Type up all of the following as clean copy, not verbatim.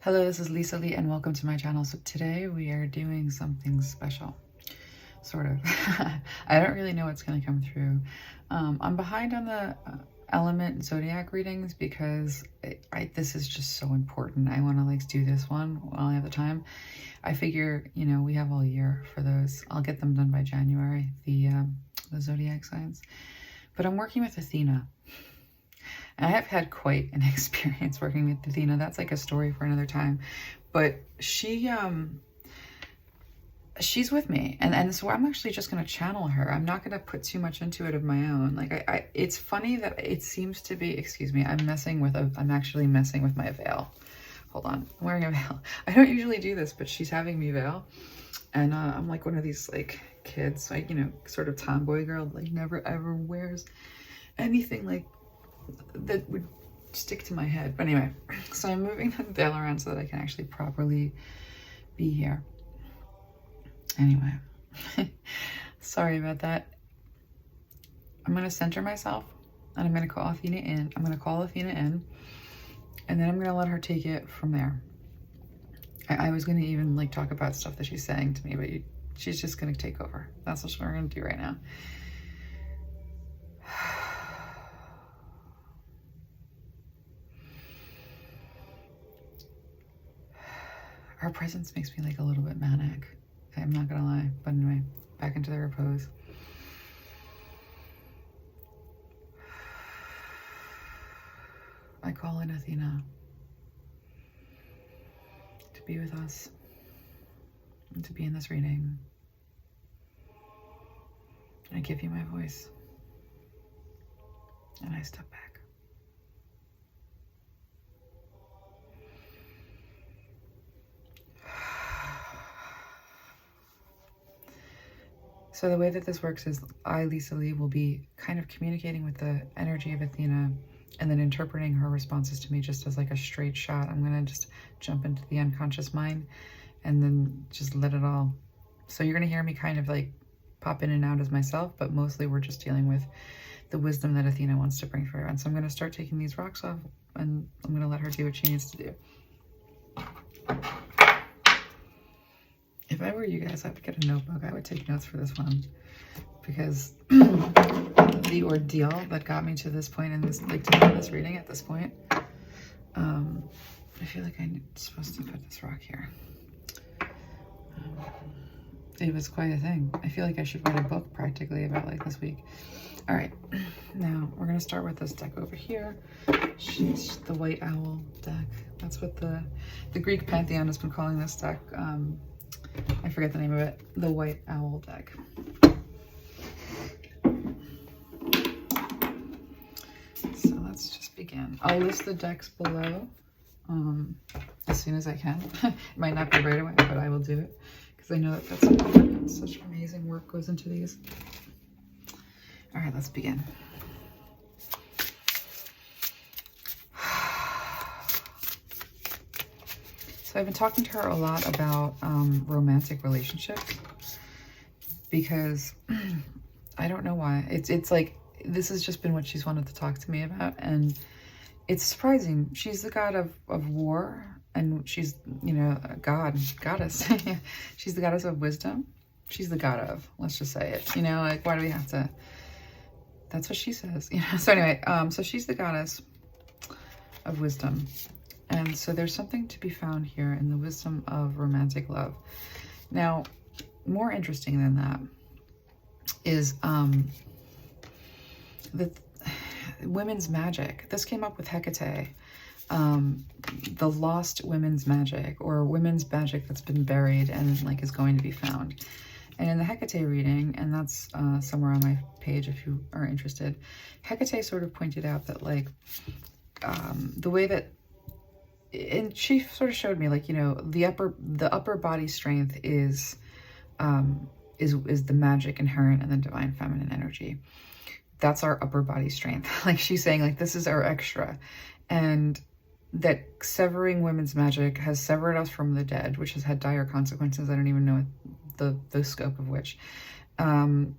Hello, this is Lisa Lee and welcome to my channel. So today we are doing something special, sort of. I don't really know what's going to come through. I'm behind on the element zodiac readings because this is just so important. I want to like do this one while I have the time. I figure, you know, we have all year for those. I'll get them done by January, the zodiac signs. But I'm working with Athena. I have had quite an experience working with Athena. That's like a story for another time. But she's with me. And so I'm actually just going to channel her. I'm not going to put too much into it of my own. Like it's funny that it seems to be, excuse me, I'm actually messing with my veil. Hold on, I'm wearing a veil. I don't usually do this, but she's having me veil. And I'm like one of these like kids, like, you know, sort of tomboy girl, like never ever wears anything like that would stick to my head. But anyway, so I'm moving the veil around so that I can actually properly be here. Anyway, sorry about that. I'm going to center myself and I'm going to call Athena in. I'm going to call Athena in and then I'm going to let her take it from there. I was going to even like talk about stuff that she's saying to me, but she's just going to take over. That's what we're going to do right now. Her presence makes me like a little bit manic. I'm not gonna lie. But anyway, back into the repose. I call in Athena to be with us and to be in this reading. I give you my voice and I step back. So the way that this works is I, Lisa Lee, will be kind of communicating with the energy of Athena and then interpreting her responses to me just as like a straight shot. I'm going to just jump into the unconscious mind and then just let it all. So you're going to hear me kind of like pop in and out as myself, but mostly we're just dealing with the wisdom that Athena wants to bring through. And so I'm going to start taking these rocks off and I'm going to let her do what she needs to do. If I were you guys, I would get a notebook. I would take notes for this one because the ordeal that got me to this point in this, like to do this reading at this point, I feel like I'm supposed to put this rock here. It was quite a thing. I feel like I should write a book practically about like this week. All right, now we're gonna start with this deck over here. She's the White Owl deck. That's what the Greek pantheon has been calling this deck. I forget the name of it. The White Owl deck. So let's just begin. I'll list the decks below as soon as I can. It might not be right away, but I will do it because I know that that's important. Such amazing work goes into these. All right, let's begin. So I've been talking to her a lot about romantic relationships because I don't know why. It's like, this has just been what she's wanted to talk to me about. And it's surprising. She's the god of war and she's, you know, a goddess. She's the goddess of wisdom. She's the god of, let's just say it, you know, like, why do we have to, that's what she says, you know? So anyway, so she's the goddess of wisdom. And so there's something to be found here in the wisdom of romantic love. Now, more interesting than that is the women's magic. This came up with Hecate, the lost women's magic, or women's magic that's been buried and like is going to be found. And in the Hecate reading, and that's somewhere on my page if you are interested, Hecate sort of pointed out that like the way that, and she sort of showed me like, you know, the upper body strength is the magic inherent in the divine feminine energy. That's our upper body strength. Like she's saying, like, this is our extra. And that severing women's magic has severed us from the dead, which has had dire consequences. I don't even know the scope of which. And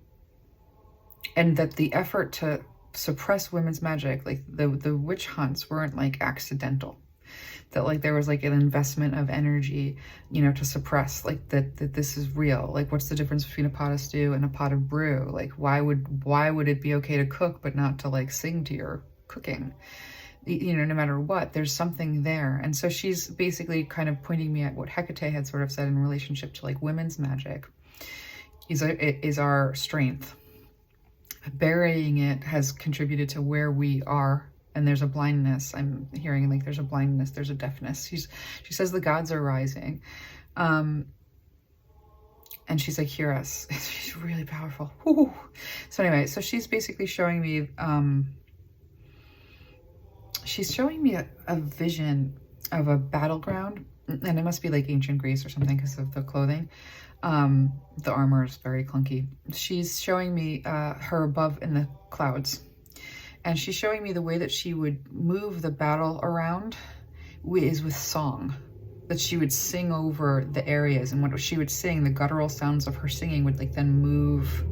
that the effort to suppress women's magic, like the witch hunts weren't like accidental. that like there was like an investment of energy, you know, to suppress like that this is real. Like, what's the difference between a pot of stew and a pot of brew? Like, why would it be okay to cook but not to like sing to your cooking? You know, no matter what, there's something there. And so she's basically kind of pointing me at what Hecate had sort of said in relationship to like women's magic is our strength. Burying it has contributed to where we are, and there's a blindness. I'm hearing like there's a blindness, there's a deafness. She says the gods are rising. And she's like, hear us. She's really powerful. Woo. So anyway, so she's basically showing me, she's showing me a vision of a battleground, and it must be like ancient Greece or something because of the clothing. The armor is very clunky. She's showing me her above in the clouds, and she's showing me the way that she would move the battle around is with song, that she would sing over the areas, and what she would sing, the guttural sounds of her singing would like then move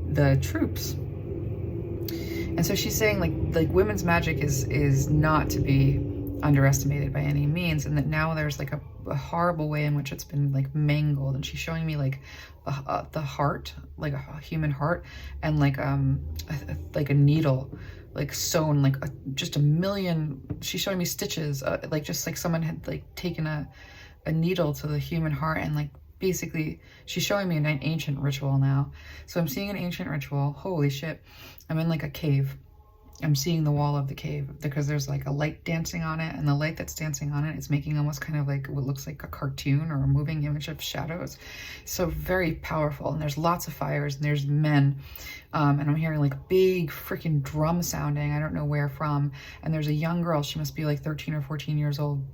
the troops. And so she's saying like women's magic is not to be underestimated by any means, and that now there's like a horrible way in which it's been like mangled. And she's showing me like the heart, like a human heart, and like a needle like sewn like just a million. She's showing me stitches, like just like someone had like taken a needle to the human heart, and like basically she's showing me an ancient ritual now. So I'm seeing an ancient ritual. Holy shit. I'm in like a cave. I'm seeing the wall of the cave because there's like a light dancing on it, and the light that's dancing on it is making almost kind of like what looks like a cartoon or a moving image of shadows. So very powerful. And there's lots of fires, and there's men. And I'm hearing like big freaking drum sounding. I don't know where from. And there's a young girl. She must be like 13 or 14 years old.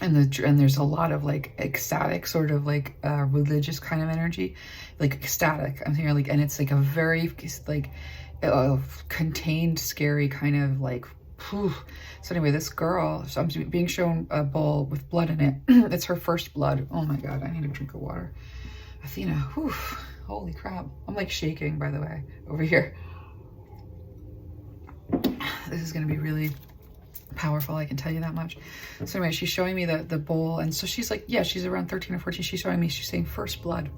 And there's a lot of like ecstatic sort of like religious kind of energy, like ecstatic. I'm hearing like, and it's like a very like contained, scary kind of like, whew. So anyway, this girl, so I'm being shown a bowl with blood in it. It's her first blood. Oh my God, I need a drink of water. Athena, whew, holy crap. I'm like shaking, by the way, over here. This is gonna be really powerful, I can tell you that much. So anyway, she's showing me the bowl, and so she's like, yeah, she's around 13 or 14. She's showing me, she's saying first blood.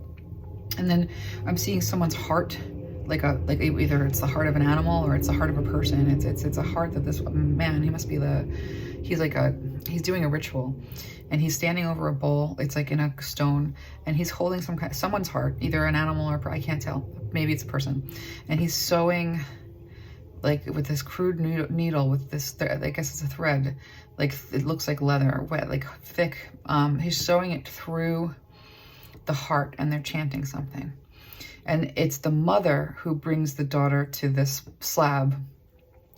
And then I'm seeing someone's heart, like either it's the heart of an animal or it's the heart of a person. It's a heart that this man, he must be he's doing a ritual, and he's standing over a bowl. It's like in a stone, and he's holding someone's heart, either an animal or I can't tell, maybe it's a person, and he's sewing like with this crude needle with this, I guess it's a thread, like it looks like leather, wet, like thick. He's sewing it through the heart, and they're chanting something. And it's the mother who brings the daughter to this slab,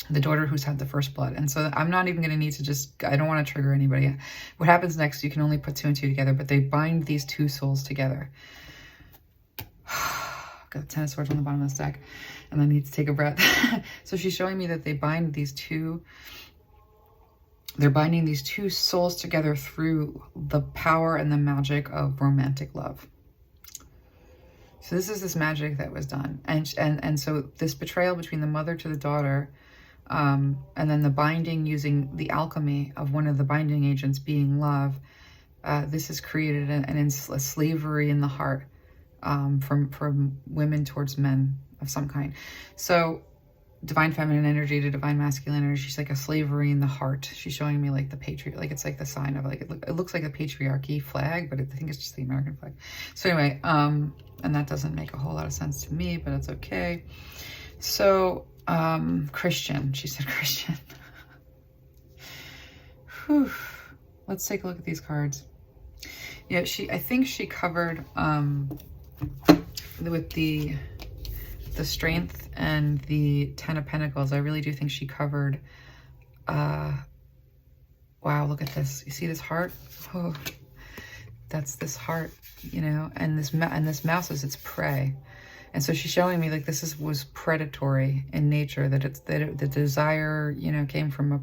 the daughter who's had the first blood. And so I'm not even going to need to I don't want to trigger anybody. What happens next, you can only put 2 and 2 together, but they bind these 2 souls together. Got the 10 of swords on the bottom of the stack, and I need to take a breath. So she's showing me that they bind these 2, they're binding these 2 souls together through the power and the magic of romantic love. So this is this magic that was done. And so this betrayal between the mother to the daughter, and then the binding using the alchemy of one of the binding agents being love, this has created a slavery in the heart, from women towards men of some kind. So divine feminine energy to divine masculine energy, she's like a slavery in the heart. She's showing me like the patriarch, like it's like the sign of like, it looks like a patriarchy flag, but I think it's just the American flag. So anyway, and that doesn't make a whole lot of sense to me, but it's okay. So Christian, she said Christian. Whew. Let's take a look at these cards. Yeah, I think she covered with the strength and the 10 of Pentacles. I really do think she covered, wow, look at this. You see this heart? Oh, that's this heart, you know, and this mouse is its prey. And so she's showing me like this was predatory in nature, that the desire, you know, came from a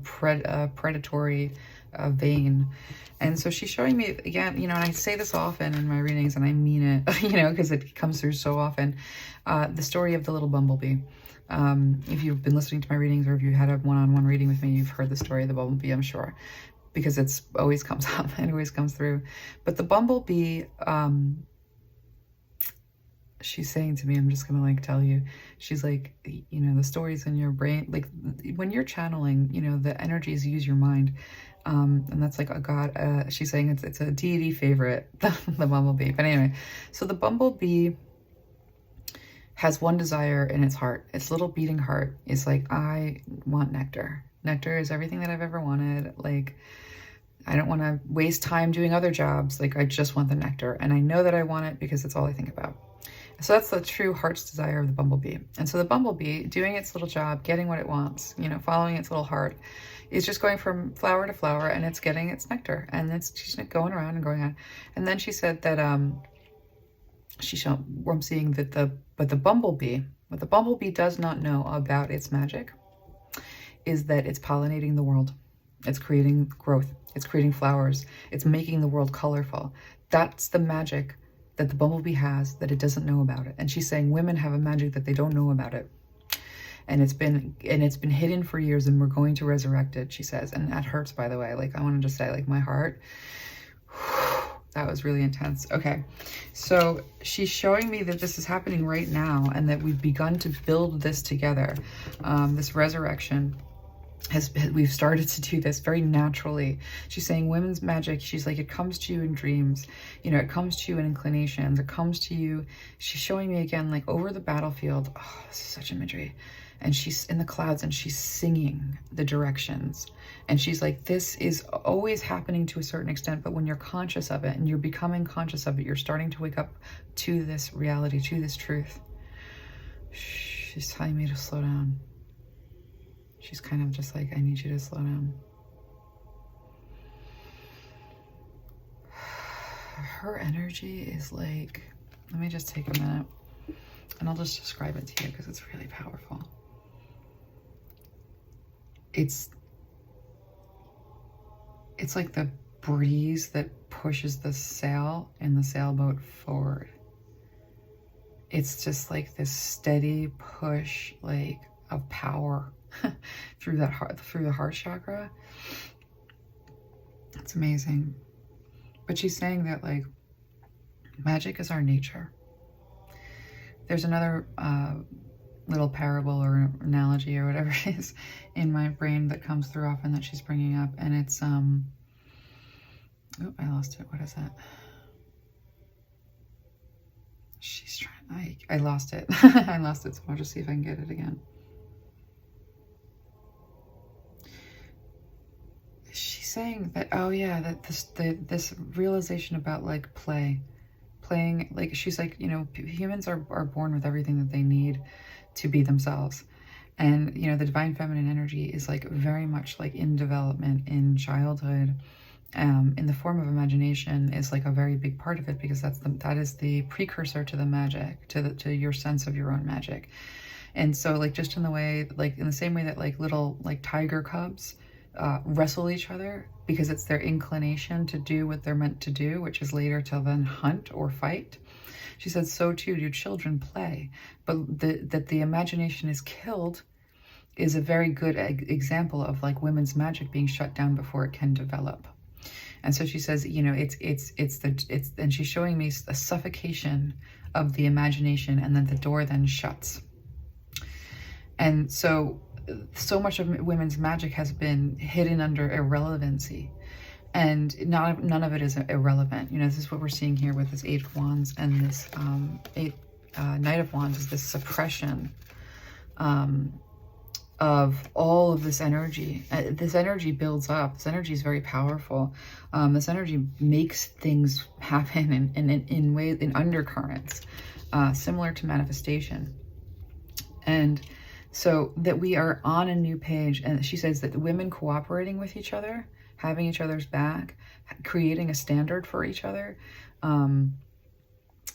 predatory vein. And so she's showing me again, you know, and I say this often in my readings, and I mean it, you know, because it comes through so often, the story of the little bumblebee. If you've been listening to my readings, or if you had a one-on-one reading with me, you've heard the story of the bumblebee, I'm sure. because it's always comes up, it always comes through. But the bumblebee, she's saying to me, I'm just gonna like tell you, she's like, you know, the stories in your brain, like when you're channeling, you know, the energies use your mind. And that's like a god, she's saying it's a deity favorite, the bumblebee. But anyway, so the bumblebee has one desire in its heart. Its little beating heart is like, I want nectar. Nectar is everything that I've ever wanted. Like, I don't want to waste time doing other jobs. Like, I just want the nectar. And I know that I want it because it's all I think about. So that's the true heart's desire of the bumblebee. And so the bumblebee, doing its little job, getting what it wants, you know, following its little heart, is just going from flower to flower, and it's getting its nectar. And it's just going around and going on. And then she said that, I'm seeing that the bumblebee, what the bumblebee does not know about its magic is that it's pollinating the world. It's creating growth. It's creating flowers. It's making the world colorful. That's the magic that the bumblebee has, that it doesn't know about it. And she's saying women have a magic that they don't know about it. And it's been hidden for years, and we're going to resurrect it, she says. And that hurts, by the way. Like, I want to just say, like, my heart, that was really intense. Okay, so she's showing me that this is happening right now, and that we've begun to build this together. This resurrection we've started to do this very naturally. She's saying women's magic, she's like, it comes to you in dreams, you know, it comes to you in inclinations, it comes to you. She's showing me again, like over the battlefield. Oh, this is such imagery. And she's in the clouds and she's singing the directions. And she's like, this is always happening to a certain extent, but when you're conscious of it and you're becoming conscious of it, you're starting to wake up to this reality, to this truth. She's telling me to slow down. She's kind of just like, I need you to slow down. Her energy is like, let me just take a minute and I'll just describe it to you because it's really powerful. It's like the breeze that pushes the sail in the sailboat forward. It's just like this steady push, like, of power through the heart chakra. It's amazing. But she's saying that, like, magic is our nature. There's another little parable or analogy or whatever it is in my brain that comes through often that she's bringing up, and it's oh, I lost it. What is that? She's trying. I lost it. I lost it. So I'll just see if I can get it again. She's saying that, oh yeah, that this realization about, like, playing, like, she's like, you know, humans are born with everything that they need to be themselves. And, you know, the divine feminine energy is, like, very much, like, in development in childhood. In the form of imagination is, like, a very big part of it, because that is the precursor to the magic, to your sense of your own magic. And so, like, just in the way, like, in the same way that, like, little, like, tiger cubs wrestle each other because it's their inclination to do what they're meant to do, which is later to then hunt or fight. She said, so too do children play, but that the imagination is killed is a very good example of, like, women's magic being shut down before it can develop. And so she says, you know, and she's showing me a suffocation of the imagination, and then the door then shuts. And so much of women's magic has been hidden under irrelevancy, and none of it is irrelevant. You know, this is what we're seeing here with this Eight of Wands and this Knight of Wands, is this suppression of all of this energy. This energy builds up. This energy is very powerful. This energy makes things happen in ways, in undercurrents, similar to manifestation. And so that we are on a new page. And she says that the women cooperating with each other, having each other's back, creating a standard for each other.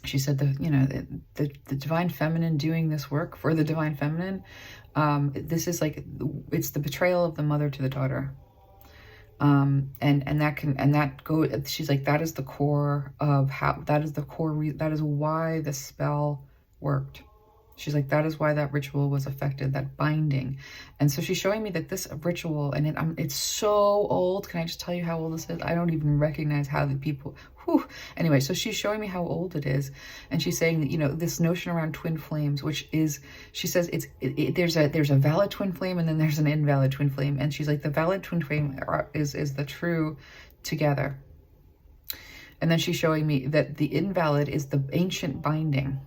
She said the divine feminine doing this work for the divine feminine. This is like, it's the betrayal of the mother to the daughter. She's like, that is the core of how, that is why the spell worked. She's like, that is why that ritual was affected, that binding. And so she's showing me that this ritual, and it's so old. Can I just tell you how old this is? I don't even recognize how the people, whew. Anyway, so she's showing me how old it is. And she's saying that, you know, this notion around twin flames, which is, she says there's a valid twin flame and then there's an invalid twin flame. And she's like, the valid twin flame is the true together. And then she's showing me that the invalid is the ancient binding.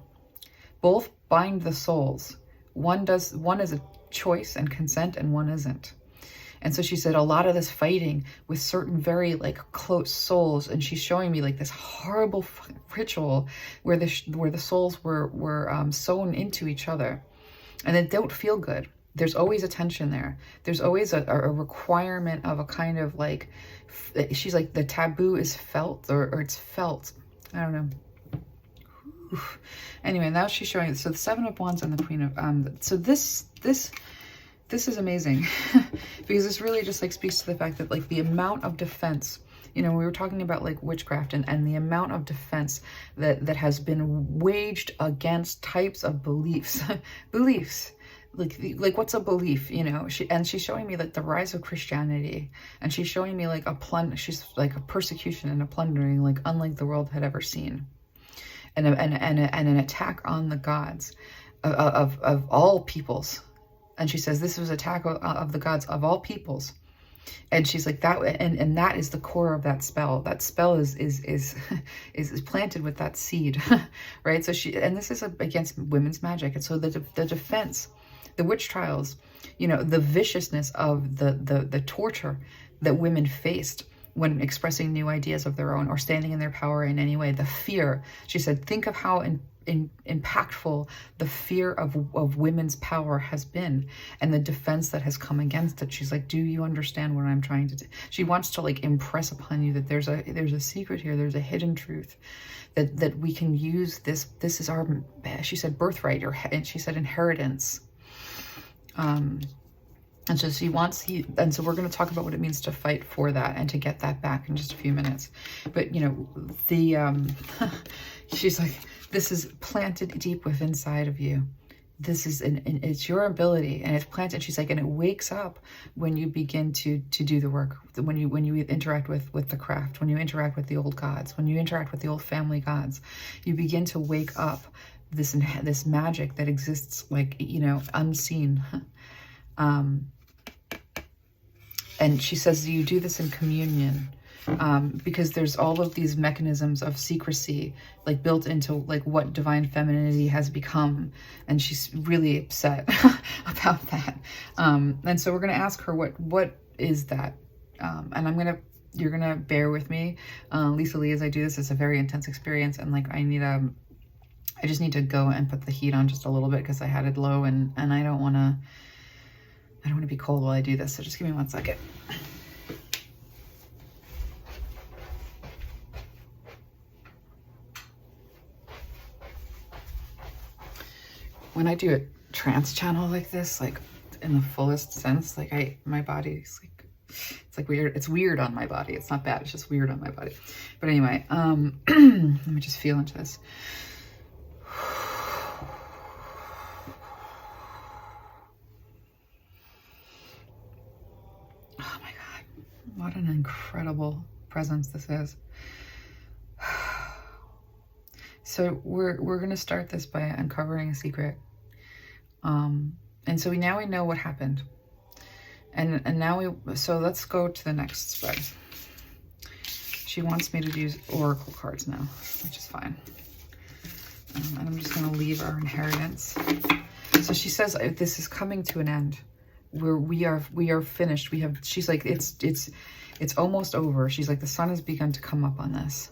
Both bind the souls. One is a choice and consent, and one isn't. And so she said a lot of this fighting with certain very like close souls, and she's showing me like this horrible ritual where the souls were sewn into each other, and they don't feel good. There's always a tension there. There's always a requirement of a kind of like, she's like, the taboo is felt, or it's felt. I don't know. Anyway, now she's showing, so the Seven of Wands and the Queen of, so this is amazing because this really just like speaks to the fact that like the amount of defense, you know, we were talking about like witchcraft and the amount of defense that has been waged against types of beliefs, like what's a belief, you know? She's showing me like the rise of Christianity, and she's showing me like she's like a persecution and a plundering like unlike the world had ever seen. And an attack on the gods of all peoples. And she says this was attack of the gods of all peoples. And she's like that, and that is the core of that spell. That spell is planted with that seed, right? So and this is against women's magic. And so the defense, the witch trials, you know, the viciousness of the torture that women faced when expressing new ideas of their own or standing in their power in any way, the fear. She said, think of how impactful the fear of women's power has been and the defense that has come against it. She's like, do you understand what I'm trying to do? She wants to like impress upon you that there's a secret here. There's a hidden truth that we can use. This is our, she said, birthright, and she said inheritance. And so and so we're going to talk about what it means to fight for that and to get that back in just a few minutes. But, you know, she's like, this is planted deep within inside of you. This is, it's your ability, and it's planted. She's like, and it wakes up when you begin to do the work, when you interact with the craft, when you interact with the old gods, when you interact with the old family gods, you begin to wake up this magic that exists, like, you know, unseen. And she says you do this in communion, because there's all of these mechanisms of secrecy like built into like what divine femininity has become, and she's really upset about that. And so we're gonna ask her what is that, and you're gonna bear with me, Lisa Lee, as I do this. It's a very intense experience, and like I just need to go and put the heat on just a little bit because I had it low, and I don't want to be cold while I do this, so just give me 1 second. When I do a trance channel like this, like in the fullest sense, like my body's like, it's like weird. It's weird on my body. It's not bad. It's just weird on my body. But anyway, let me just feel into this. What an incredible presence this is. So we're going to start this by uncovering a secret. And so now we know what happened. And now so let's go to the next spread. She wants me to use oracle cards now, which is fine. And I'm just going to leave our inheritance. So she says this is coming to an end. We are finished. She's like, it's almost over. She's like, the sun has begun to come up on this.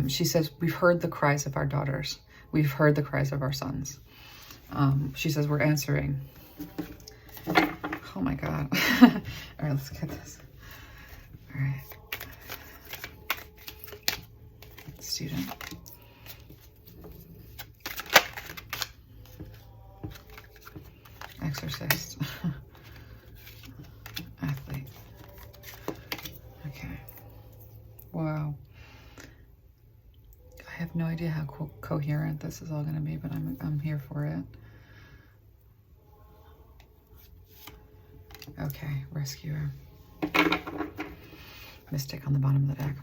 She says, we've heard the cries of our daughters. We've heard the cries of our sons. She says, we're answering. Oh my God. All right, let's get this. All right. Student. Exorcist. Athlete. Okay. Wow. I have no idea how coherent this is all going to be, but I'm here for it. Okay, rescuer. Mystic on the bottom of the deck.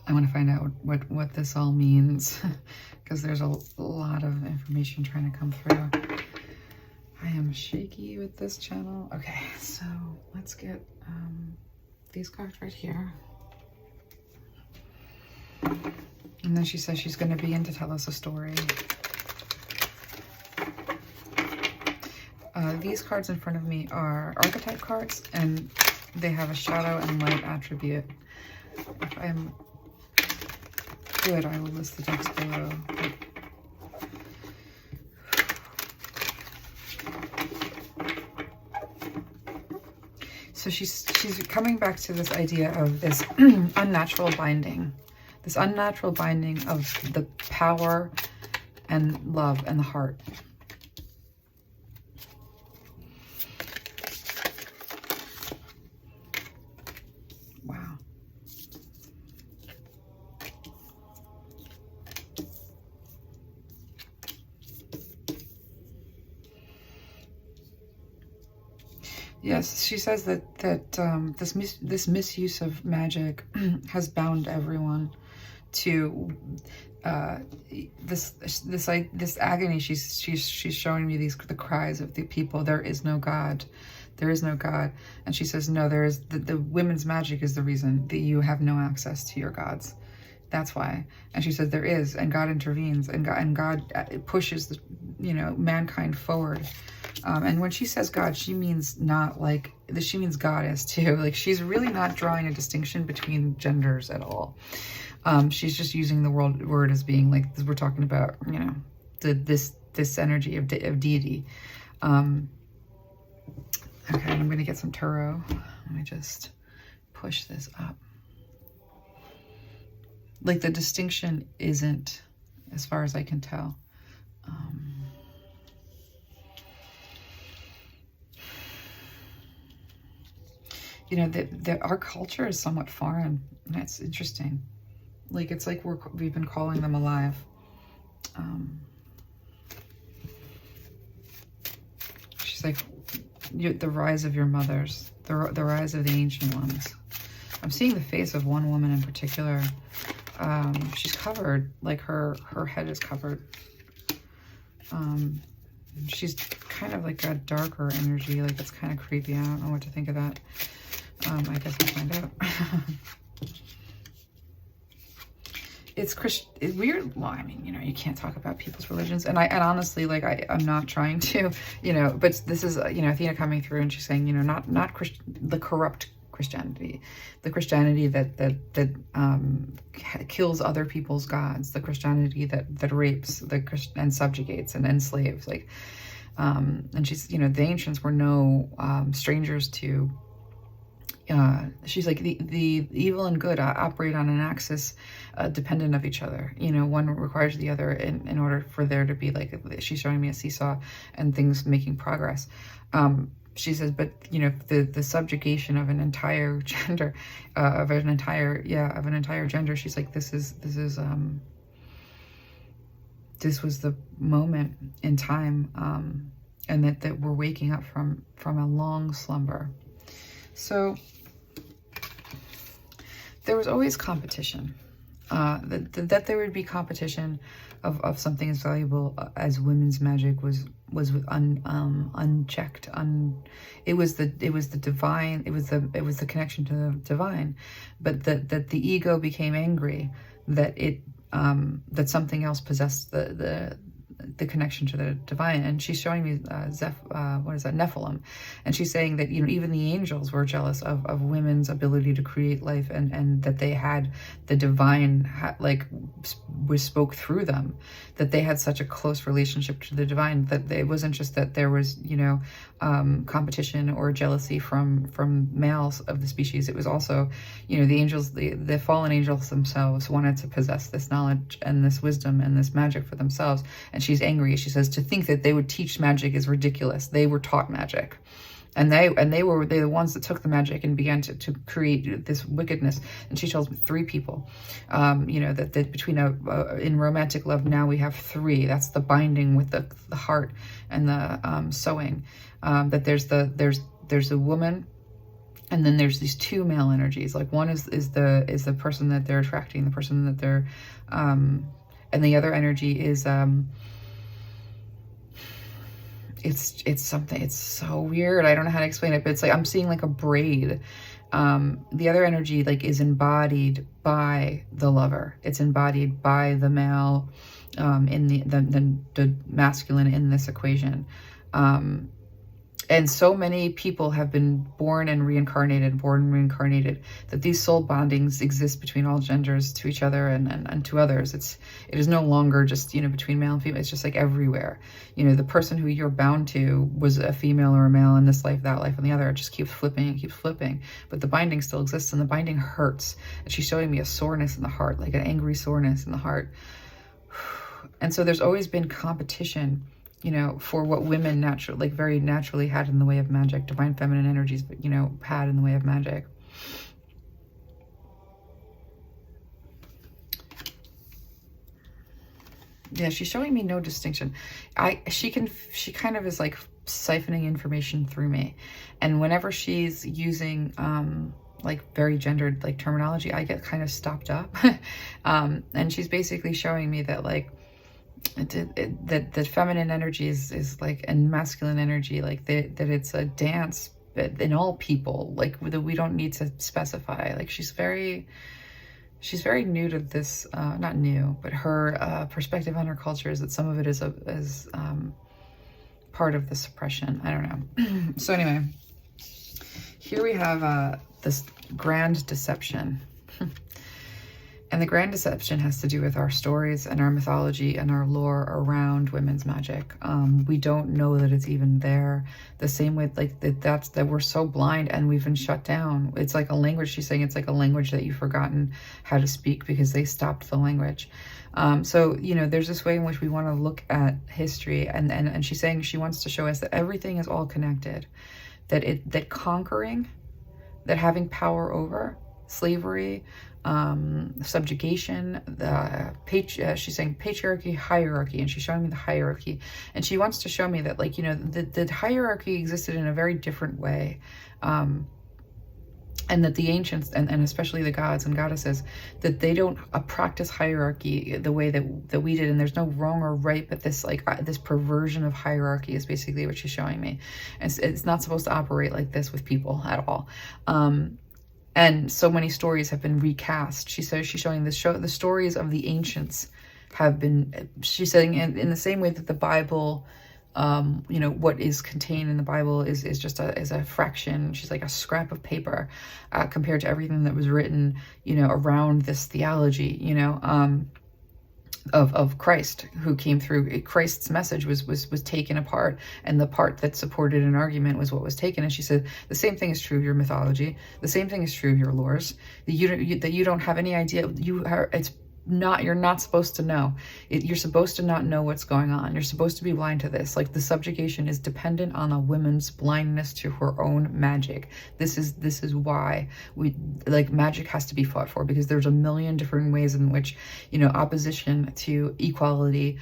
I want to find out what this all means because there's a lot of information trying to come through. I am shaky with this channel. Okay, so let's get these cards right here. And then she says she's going to begin to tell us a story. These cards in front of me are archetype cards, and they have a shadow and light attribute. If I'm good, I will list the decks below. So she's coming back to this idea of this unnatural binding. This unnatural binding of the power and love and the heart. Wow. Yes, she says that this misuse of magic has bound everyone to this agony. She's showing me the cries of the people. There is no God. There is no God. And she says, no, there is the women's magic is the reason that you have no access to your gods. That's why. And she said there is, and God intervenes, and God pushes the, mankind forward. And when she says God, she means not like she means goddess too. Like, she's really not drawing a distinction between genders at all. She's just using the word as being like, we're talking about, this energy of deity. Okay, I'm going to get some tarot. Let me just push this up. Like, the distinction isn't, as far as I can tell. Our culture is somewhat foreign. That's interesting. Like, it's like we've been calling them alive. She's like, the rise of your mothers, the rise of the ancient ones. I'm seeing the face of one woman in particular. She's covered, like her head is covered. She's kind of like a darker energy, like it's kind of creepy. I don't know what to think of that. I guess we'll find out. It's weird. Well, I mean, you can't talk about people's religions, and honestly, like, I'm not trying to, but this is, Athena coming through, and she's saying, not the corrupt Christianity, the Christianity that kills other people's gods, the Christianity that rapes and subjugates and enslaves, like, and she's, the ancients were no strangers to. She's like, the evil and good operate on an axis dependent of each other. One requires the other in order for there to be, like, she's showing me a seesaw and things making progress. She says, but the subjugation of an entire gender, of an entire gender. She's like, this was the moment in time, and that we're waking up from a long slumber. So there was always competition, that there would be competition of something as valuable as women's magic was unchecked. It was the divine. It was the connection to the divine, but that the ego became angry that that something else possessed the connection to the divine. And she's showing me Nephilim, and she's saying that even the angels were jealous of women's ability to create life, and that they had the divine spoke through them, that they had such a close relationship to the divine, that it wasn't just that there was competition or jealousy from males of the species. It was also the angels, the fallen angels themselves wanted to possess this knowledge and this wisdom and this magic for themselves. And she's angry. She says, to think that they would teach magic is ridiculous. They were taught magic, and they were the ones that took the magic and began to create this wickedness. And she tells me 3 people, that between in romantic love now we have 3. That's the binding with the heart and the sewing. That there's there's a woman, and then there's these two male energies. Like one is the person that they're attracting, the person that they're, and the other energy is, it's something, it's so weird. I don't know how to explain it, but it's like, I'm seeing like a braid. The other energy like is embodied by the lover. It's embodied by the male, in the masculine in this equation. And so many people have been born and reincarnated, that these soul bondings exist between all genders to each other and to others. It is no longer just, you know, between male and female. It's just like everywhere. You know, the person who you're bound to was a female or a male in this life, that life, and the other. It just keeps flipping and keeps flipping. But the binding still exists, and the binding hurts. And she's showing me a soreness in the heart, like an angry soreness in the heart. And so there's always been competition, you know, for what women very naturally had in the way of magic, divine feminine energies, but, you know, had in the way of magic. Yeah, she's showing me no distinction. She kind of is like siphoning information through me. And whenever she's using, like very gendered like terminology, I get kind of stopped up. And she's basically showing me that like, that feminine energy is like, and masculine energy, like that it's a dance in all people, like that we don't need to specify. Like she's very new to this, not new, but her perspective on her culture is that some of it is part of the suppression. I don't know. So anyway, here we have this grand deception. And the grand deception has to do with our stories and our mythology and our lore around women's magic. We don't know that it's even there. The same way, like that we're so blind and we've been shut down. It's like a language. She's saying it's like a language that you've forgotten how to speak because they stopped the language. So, you know, there's this way in which we want to look at history, and she's saying she wants to show us that everything is all connected, that conquering, that having power over, slavery, subjugation, she's saying patriarchy, hierarchy, and she's showing me the hierarchy. And she wants to show me that, like, you know, the hierarchy existed in a very different way. And that the ancients, and especially the gods and goddesses, that they don't practice hierarchy the way that we did. And there's no wrong or right, but this like this perversion of hierarchy is basically what she's showing me. And it's not supposed to operate like this with people at all. And so many stories have been recast. She's showing the stories of the ancients have been, she's saying in the same way that the Bible, you know, what is contained in the Bible is just a fraction. She's like a scrap of paper compared to everything that was written, you know, around this theology, you know, of Christ who came through. Christ's message was taken apart, and the part that supported an argument was what was taken. And she said the same thing is true of your mythology, the same thing is true of your lores, that you don't have any idea. You're not supposed to know. You're supposed to not know what's going on. You're supposed to be blind to this. Like the subjugation is dependent on a woman's blindness to her own magic. This is why magic has to be fought for, because there's a million different ways in which, you know, opposition to equality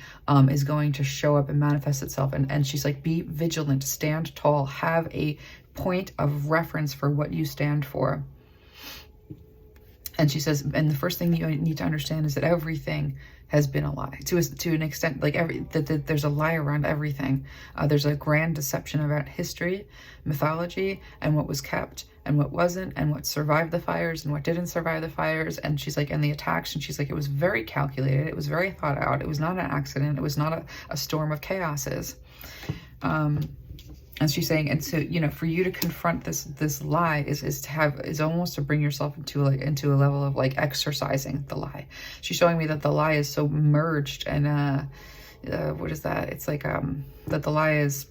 is going to show up and manifest itself. And she's like, be vigilant, stand tall, have a point of reference for what you stand for. And she says, and the first thing you need to understand is that everything has been a lie to an extent, like that there's a lie around everything. There's a grand deception about history, mythology, and what was kept and what wasn't, and what survived the fires and what didn't survive the fires. And she's like, and the attacks, and she's like, it was very calculated. It was very thought out. It was not an accident. It was not a storm of chaoses. And she's saying, and so, you know, for you to confront this lie is almost to bring yourself into a level of like exercising the lie. She's showing me that the lie is so merged, and what is that? It's like that the lie is,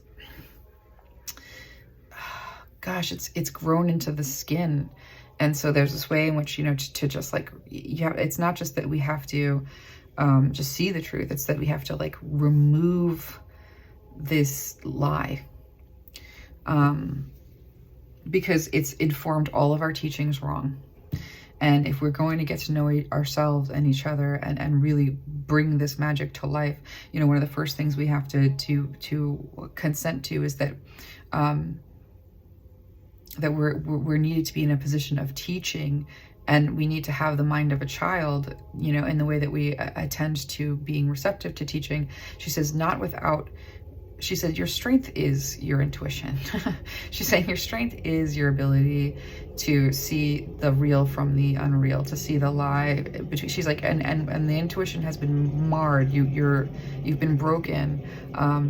gosh, it's grown into the skin. And so there's this way in which, you know, to just like, it's not just that we have to just see the truth, it's that we have to like remove this lie. Because it's informed all of our teachings wrong. And if we're going to get to know ourselves and each other and really bring this magic to life, you know, one of the first things we have to consent to is that that we're needed to be in a position of teaching, and we need to have the mind of a child, you know, in the way that we attend to being receptive to teaching. She says, not without, she said, your strength is your intuition. She's saying your strength is your ability to see the real from the unreal, to see the lie between. She's like, and the intuition has been marred. You've been broken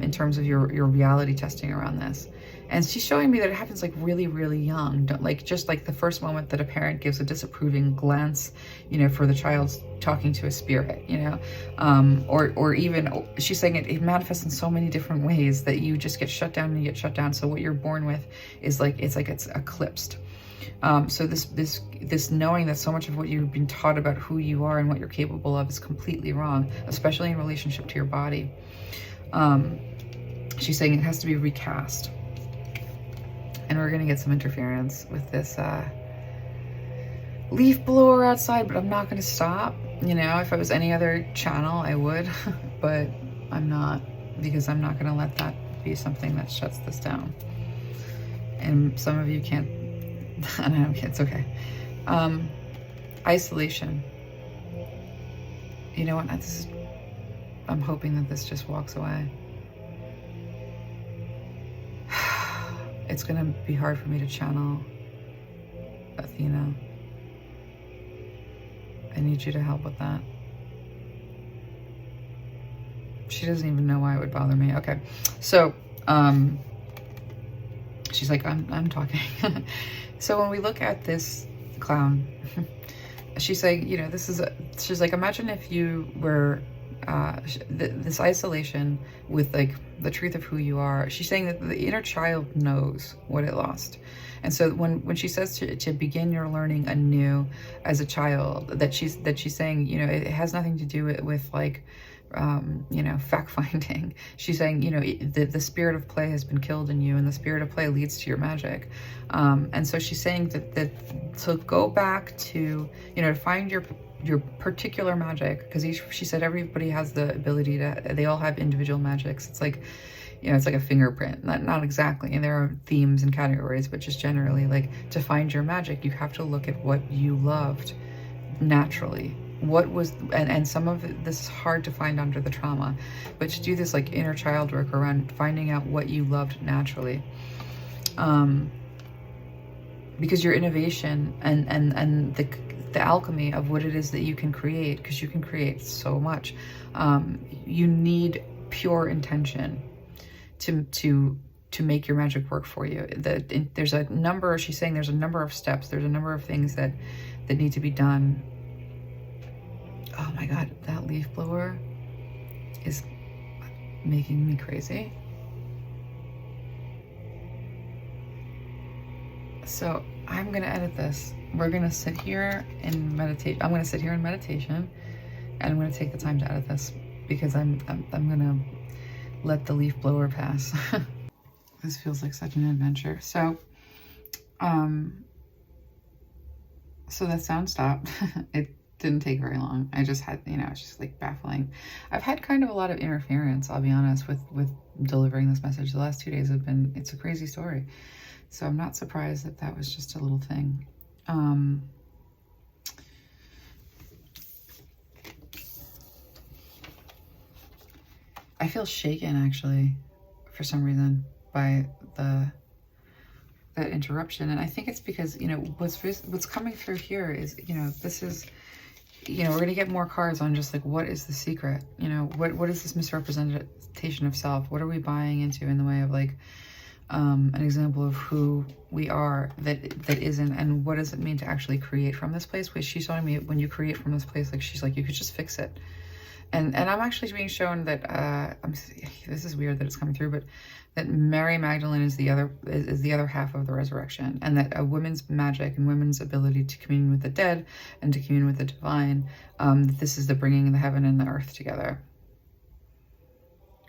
in terms of your reality testing around this. And she's showing me that it happens like really, really young. Just like the first moment that a parent gives a disapproving glance, you know, for the child's talking to a spirit, you know, or even, she's saying it manifests in so many different ways that you just get shut down and you get shut down. So what you're born with is like, it's eclipsed. So this knowing that so much of what you've been taught about who you are and what you're capable of is completely wrong, especially in relationship to your body. She's saying it has to be recast. And we're gonna get some interference with this leaf blower outside, but I'm not gonna stop. You know, if I was any other channel, I would, but I'm not, because I'm not gonna let that be something that shuts this down. And some of you can't, I don't know, it's okay. Isolation. You know what, I'm hoping that this just walks away. It's gonna be hard for me to channel Athena. I need you to help with that. She doesn't even know why it would bother me. Okay, so she's like, I'm talking. So when we look at this clown, she's saying, you know, she's like, imagine if you were this isolation with like the truth of who you are. She's saying that the inner child knows what it lost. And so when she says to begin your learning anew as a child, that she's saying, you know, it has nothing to do with like, you know, fact finding. She's saying, you know, the spirit of play has been killed in you, and the spirit of play leads to your magic. And so she's saying that so go back to, you know, to find your particular magic, because she said everybody has the ability to, they all have individual magics. It's like, you know, it's like a fingerprint, not exactly, and there are themes and categories, but just generally, like, to find your magic, you have to look at what you loved naturally. What was, and some of this is hard to find under the trauma, but to do this like inner child work around finding out what you loved naturally. Because your innovation and the alchemy of what it is that you can create, because you can create so much, you need pure intention to make your magic work for you. There's a number, she's saying there's a number of steps, there's a number of things that need to be done. Oh my God, that leaf blower is making me crazy. So I'm gonna edit this. We're gonna sit here and meditate. I'm gonna sit here in meditation, and I'm gonna take the time to edit this, because I'm gonna let the leaf blower pass. This feels like such an adventure. So so that sound stopped. It didn't take very long. I just had, you know, it's just like baffling. I've had kind of a lot of interference, I'll be honest, with delivering this message. The last 2 days have been, it's a crazy story. So I'm not surprised that that was just a little thing. I feel shaken, actually, for some reason, by that interruption. And I think it's because, you know, what's coming through here is, you know, this is, you know, we're gonna get more cards on just like, what is the secret? You know, what is this misrepresentation of self? What are we buying into in the way of like an example of who we are that isn't, and what does it mean to actually create from this place? Because she's telling me when you create from this place, like, she's like, you could just fix it. And I'm actually being shown that this is weird that it's coming through, but that Mary Magdalene is the other half of the resurrection, and that a woman's magic and women's ability to commune with the dead and to commune with the divine, this is the bringing the heaven and the earth together.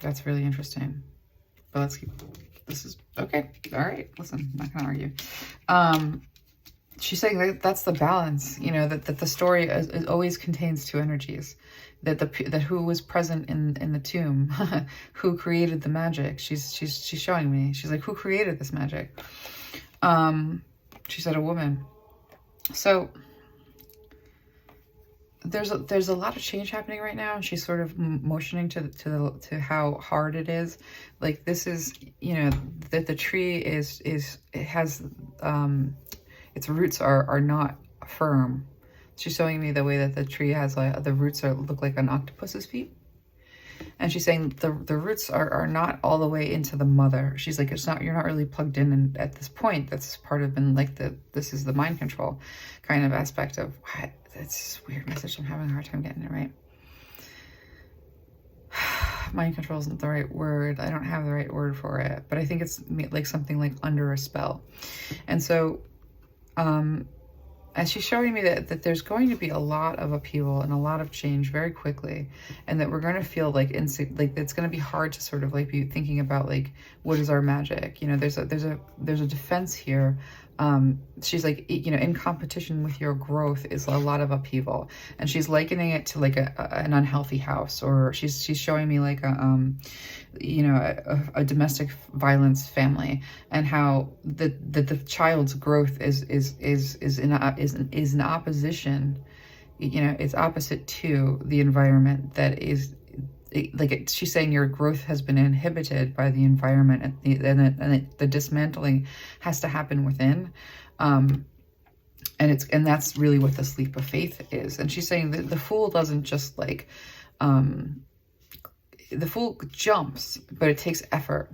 That's really interesting. But let's keep, this is okay. All right, listen, I'm not gonna argue. She's saying that that's the balance, you know, that the story is always contains two energies. That who was present in the tomb, who created the magic. She's showing me. She's like, who created this magic? And She said a woman. So there's a lot of change happening right now. And she's sort of motioning to how hard it is. Like this is, you know, that the tree it has, its roots are not firm. She's showing me the way that the tree has the roots look like an octopus's feet. And she's saying the roots are not all the way into the mother. She's like, you're not really plugged in, and at this point, that's part of been like this is the mind control kind of aspect of what. It's a weird message. I'm having a hard time getting it right. Mind control isn't the right word. I don't have the right word for it, but I think it's like something like under a spell. And so, and she's showing me that there's going to be a lot of upheaval and a lot of change very quickly, and that we're going to feel like it's going to be hard to sort of like be thinking about like, what is our magic? You know, there's a defense here. She's like, you know, in competition with your growth is a lot of upheaval, and she's likening it to like an unhealthy house, or she's showing me like you know, a domestic violence family, and how the child's growth is in opposition, you know, it's opposite to the environment that is. She's saying your growth has been inhibited by the environment, and the dismantling has to happen within, and that's really what this leap of faith is. And she's saying that the fool doesn't just like, the fool jumps, but it takes effort.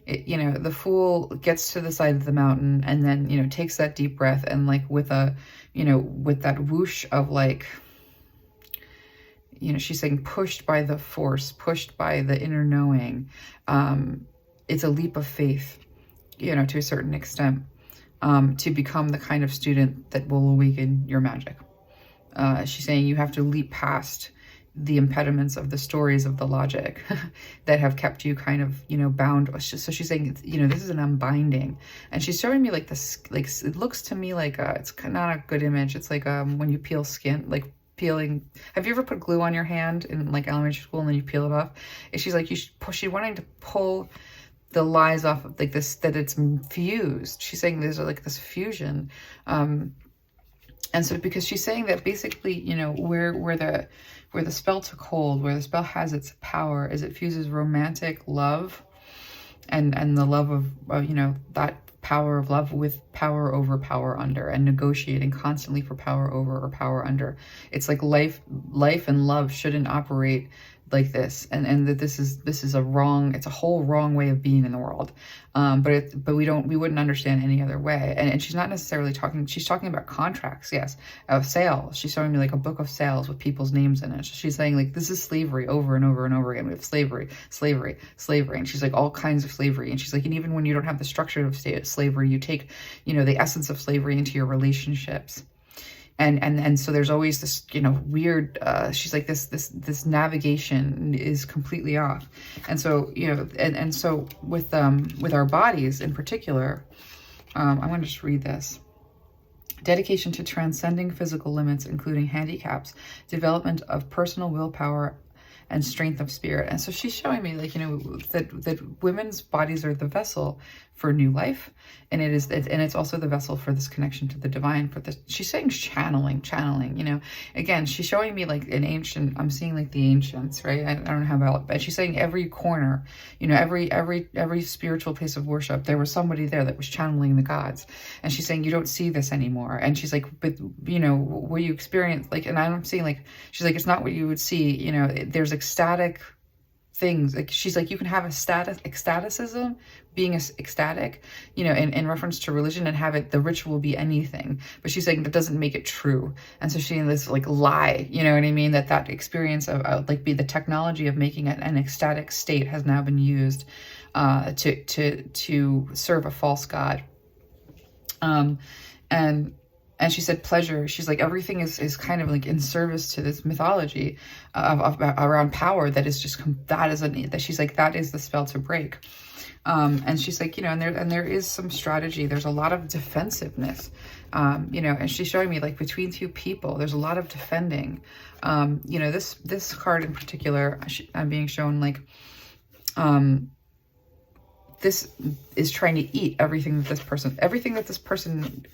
You know, the fool gets to the side of the mountain and then, you know, takes that deep breath, and like with that whoosh of like, you know, she's saying pushed by the force, pushed by the inner knowing. It's a leap of faith, you know, to a certain extent, to become the kind of student that will awaken your magic. She's saying you have to leap past the impediments of the stories of the logic that have kept you kind of, you know, bound. So she's saying, you know, this is an unbinding. And she's showing me like this, like, it looks to me like, it's not a good image. It's like when you peel skin, like, peeling. Have you ever put glue on your hand in like elementary school and then you peel it off? And she's like, she's wanting to pull the lies off of like this, that it's fused. She's saying there's like this fusion. And so because she's saying that basically, you know, where the spell took hold, where the spell has its power, is it fuses romantic love and the love of, you know, that power of love with power over, power under, and negotiating constantly for power over or power under. It's like life and love shouldn't operate like this, and that this is a wrong, it's a whole wrong way of being in the world. But we wouldn't understand any other way. And she's not necessarily talking, she's talking about contracts, yes, of sales. She's showing me like a book of sales with people's names in it. She's saying like, this is slavery over and over and over again. We have slavery, slavery, slavery. And she's like, all kinds of slavery. And she's like, and even when you don't have the structure of slavery, you take, you know, the essence of slavery into your relationships. And so there's always this, you know, weird, she's like, this navigation is completely off. And so, you know, and so with our bodies in particular, I'm going to just read this. Dedication to transcending physical limits, including handicaps, development of personal willpower and strength of spirit. And so she's showing me like, you know, that women's bodies are the vessel for new life, and it's also the vessel for this connection to the divine. For this, she's saying channeling, you know, again, she's showing me like an ancient, I'm seeing like the ancients, right? I don't know how about, but she's saying every corner, you know, every spiritual place of worship, there was somebody there that was channeling the gods. And she's saying you don't see this anymore. And she's like, but you know, where you experience like, and I'm seeing like, she's like, it's not what you would see, you know, there's ecstatic things. Like she's like, you can have ecstaticism, being ecstatic, you know, in reference to religion, and have it, the ritual be anything. But she's saying that doesn't make it true. And so she's this like lie, you know what I mean? That experience of like the technology of making it an ecstatic state has now been used to serve a false god. And she said pleasure. She's like, everything is kind of like in service to this mythology of around power that is just, that she's like, that is the spell to break. And she's like, you know, and there is some strategy. There's a lot of defensiveness, you know, and she's showing me like between two people, there's a lot of defending. You know, this card in particular, I'm being shown like, this is trying to eat everything that this person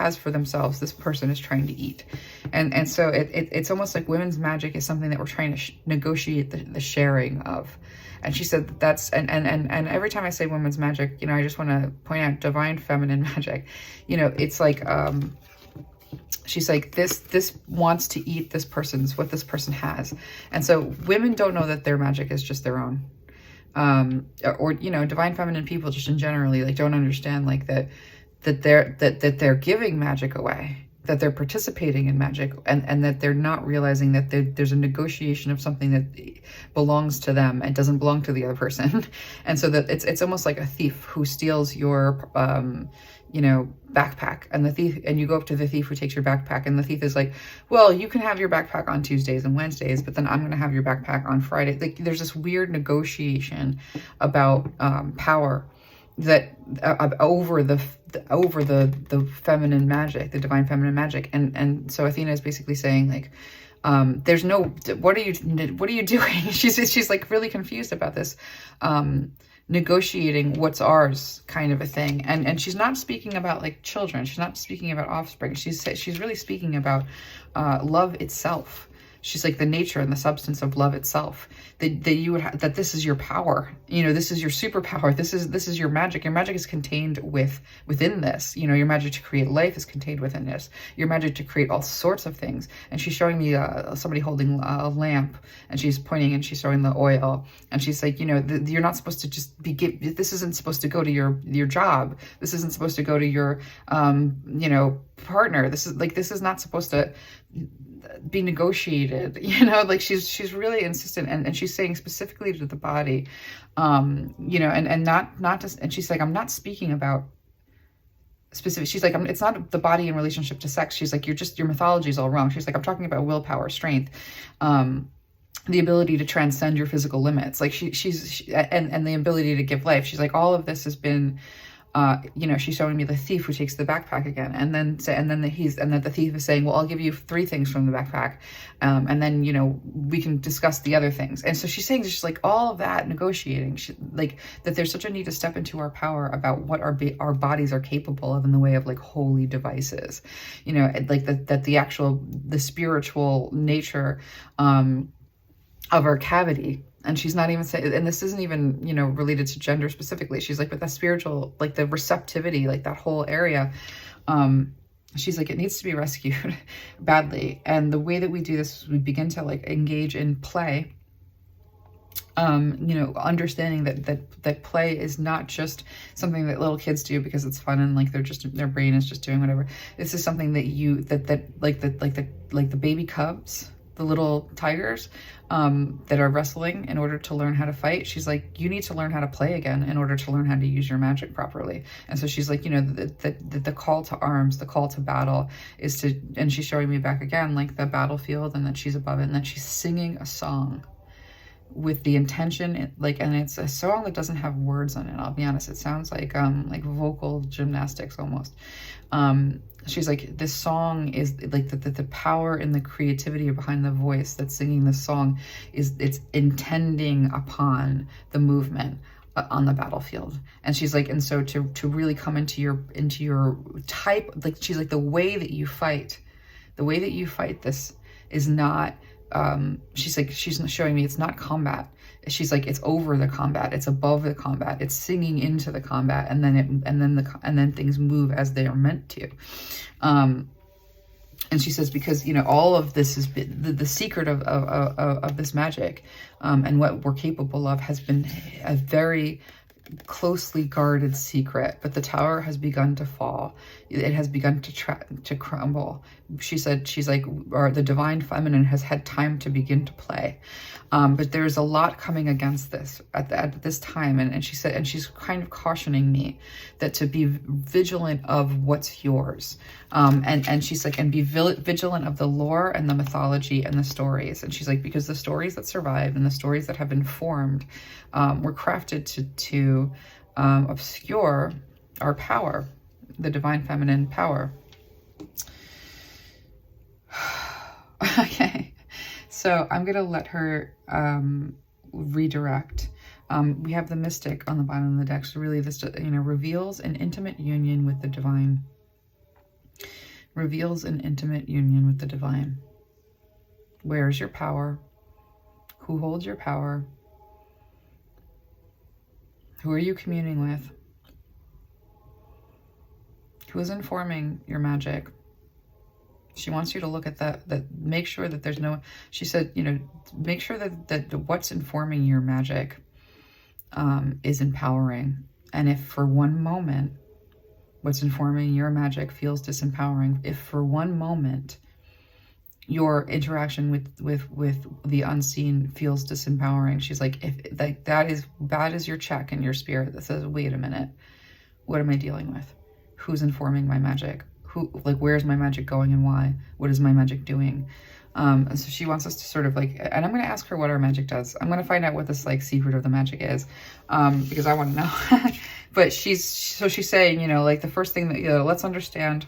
has for themselves, this person is trying to eat. And so it's almost like women's magic is something that we're trying to negotiate the sharing of. And she said that's, and every time I say women's magic, you know, I just want to point out divine feminine magic. You know, it's like, she's like, this wants to eat this person's, what this person has. And so women don't know that their magic is just their own. Or, you know, divine feminine people just in generally, like, don't understand, like, that they're giving magic away, that they're participating in magic, and that they're not realizing that there's a negotiation of something that belongs to them and doesn't belong to the other person. And so that it's almost like a thief who steals your, you know, backpack, and the thief, and you go up to the thief who takes your backpack, and the thief is like, well, you can have your backpack on Tuesdays and Wednesdays, but then I'm going to have your backpack on Friday. Like, there's this weird negotiation about power that over the feminine magic, the divine feminine magic. And so Athena is basically saying, like, there's no, what are you doing? She's like really confused about this, negotiating what's ours kind of a thing. And she's not speaking about like children. She's not speaking about offspring. She's really speaking about love itself. She's like the nature and the substance of love itself. That you would that this is your power. You know, this is your superpower. This is your magic. Your magic is contained within this. You know, your magic to create life is contained within this. Your magic to create all sorts of things. And she's showing me somebody holding a lamp, and she's pointing and she's showing the oil, and she's like, you know, you're not supposed to just be this isn't supposed to go to your job. This isn't supposed to go to your you know, partner. This is not supposed to be negotiated, you know, like she's really insistent, and she's saying specifically to the body, you know, and not just, and she's like, I'm not speaking about specific, she's like, it's not the body in relationship to sex. She's like, your mythology is all wrong. She's like, I'm talking about willpower, strength, the ability to transcend your physical limits, like and the ability to give life. She's like, all of this has been, you know, she's showing me the thief who takes the backpack again, and then the thief is saying, well, I'll give you 3 things from the backpack, and then, you know, we can discuss the other things. And so she's saying, just like all of that negotiating, like that there's such a need to step into our power about what our bodies are capable of in the way of like holy devices, you know, like that the spiritual nature of our cavity. And she's not even saying, and this isn't even, you know, related to gender specifically. She's like, but that spiritual, like the receptivity, like that whole area, she's like, it needs to be rescued badly. And the way that we do this, we begin to like engage in play, you know, understanding that play is not just something that little kids do because it's fun and like their brain is just doing whatever. This is something that like the baby cubs, the little tigers, that are wrestling in order to learn how to fight. She's like, you need to learn how to play again in order to learn how to use your magic properly. And so she's like, you know, the call to arms, the call to battle is to, and she's showing me back again, like the battlefield, and then she's above it, and then she's singing a song with the intention, like, and it's a song that doesn't have words on it. I'll be honest. It sounds like vocal gymnastics almost. She's like, this song is like the power and the creativity behind the voice that's singing this song it's intending upon the movement on the battlefield. And she's like, and so to really come into your type, like, she's like, the way that you fight this is not, she's like, she's showing me it's not combat. She's like, it's over the combat, it's above the combat, it's singing into the combat, and then things move as they are meant to. And she says, because, you know, all of this has been the secret of this magic, and what we're capable of has been a very closely guarded secret, but the tower has begun to fall. It has begun to crumble. She said, she's like, or the divine feminine has had time to begin to play. But there's a lot coming against this at this time. And she said, and she's kind of cautioning me that to be vigilant of what's yours. And she's like, and be vigilant of the lore and the mythology and the stories. And she's like, because the stories that survive and the stories that have been formed were crafted to obscure our power, the divine feminine power. Okay, so I'm gonna let her redirect. We have the mystic on the bottom of the deck, so really this, you know, reveals an intimate union with the divine. reveals an intimate union with the divine. Where is your power? Who holds your power? Who are you communing with? Who is informing your magic? She wants you to look at that, make sure that there's no, she said, you know, make sure that what's informing your magic is empowering. And if for one moment, what's informing your magic feels disempowering, if for one moment your interaction with the unseen feels disempowering, she's like, if like that is your check in your spirit that says, wait a minute, what am I dealing with? Who's informing my magic? Who, like, where's my magic going and why? What is my magic doing? And so she wants us to sort of like, and I'm going to ask her what our magic does. I'm going to find out what this like secret of the magic is, because I want to know. But she's saying, you know, like the first thing that, you know, let's understand,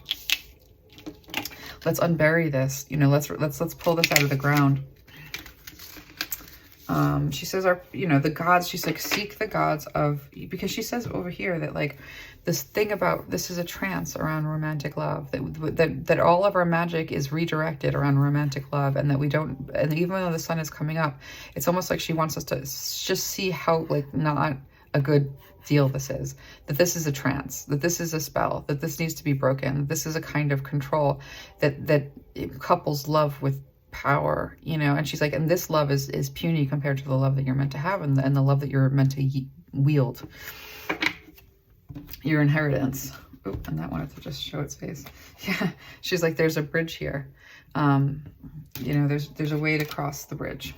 let's unbury this, you know, let's pull this out of the ground. She says you know, the gods, she's like, seek the gods of, because she says over here that like this thing about, this is a trance around romantic love, that all of our magic is redirected around romantic love, and that we don't, and even though the sun is coming up, it's almost like she wants us to just see how like not a good deal this is, that this is a trance, that this is a spell, that this needs to be broken, this is a kind of control that it couples love with power, you know. And she's like, and this love is puny compared to the love that you're meant to have, and the love that you're meant to wield, your inheritance. Oop, and that wanted to just show its face. Yeah, she's like, there's a bridge here. You know, there's a way to cross the bridge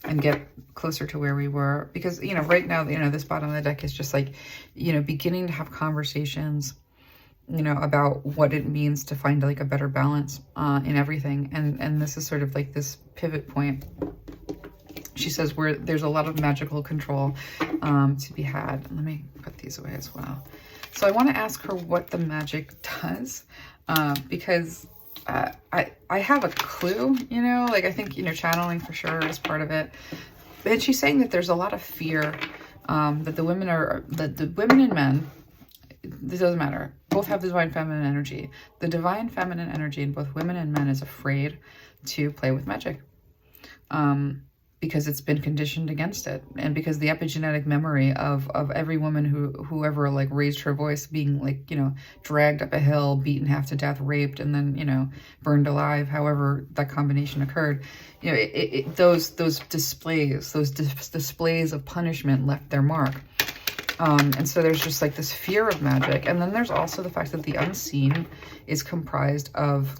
and get closer to where we were, because, you know, right now, you know, this bottom of the deck is just like, you know, beginning to have conversations, you know, about what it means to find like a better balance in everything. And this is sort of like this pivot point. She says where there's a lot of magical control to be had. Let me put these away as well. So I want to ask her what the magic does, because I have a clue, you know, like I think, you know, channeling for sure is part of it. And she's saying that there's a lot of fear that the women the women and men, this doesn't matter, both have the divine feminine energy. The divine feminine energy in both women and men is afraid to play with magic. Because it's been conditioned against it, and because the epigenetic memory of every woman whoever like raised her voice being like, you know, dragged up a hill, beaten half to death, raped, and then, you know, burned alive, however that combination occurred, you know, those displays of punishment left their mark. And so there's just like this fear of magic. And then there's also the fact that the unseen is comprised of,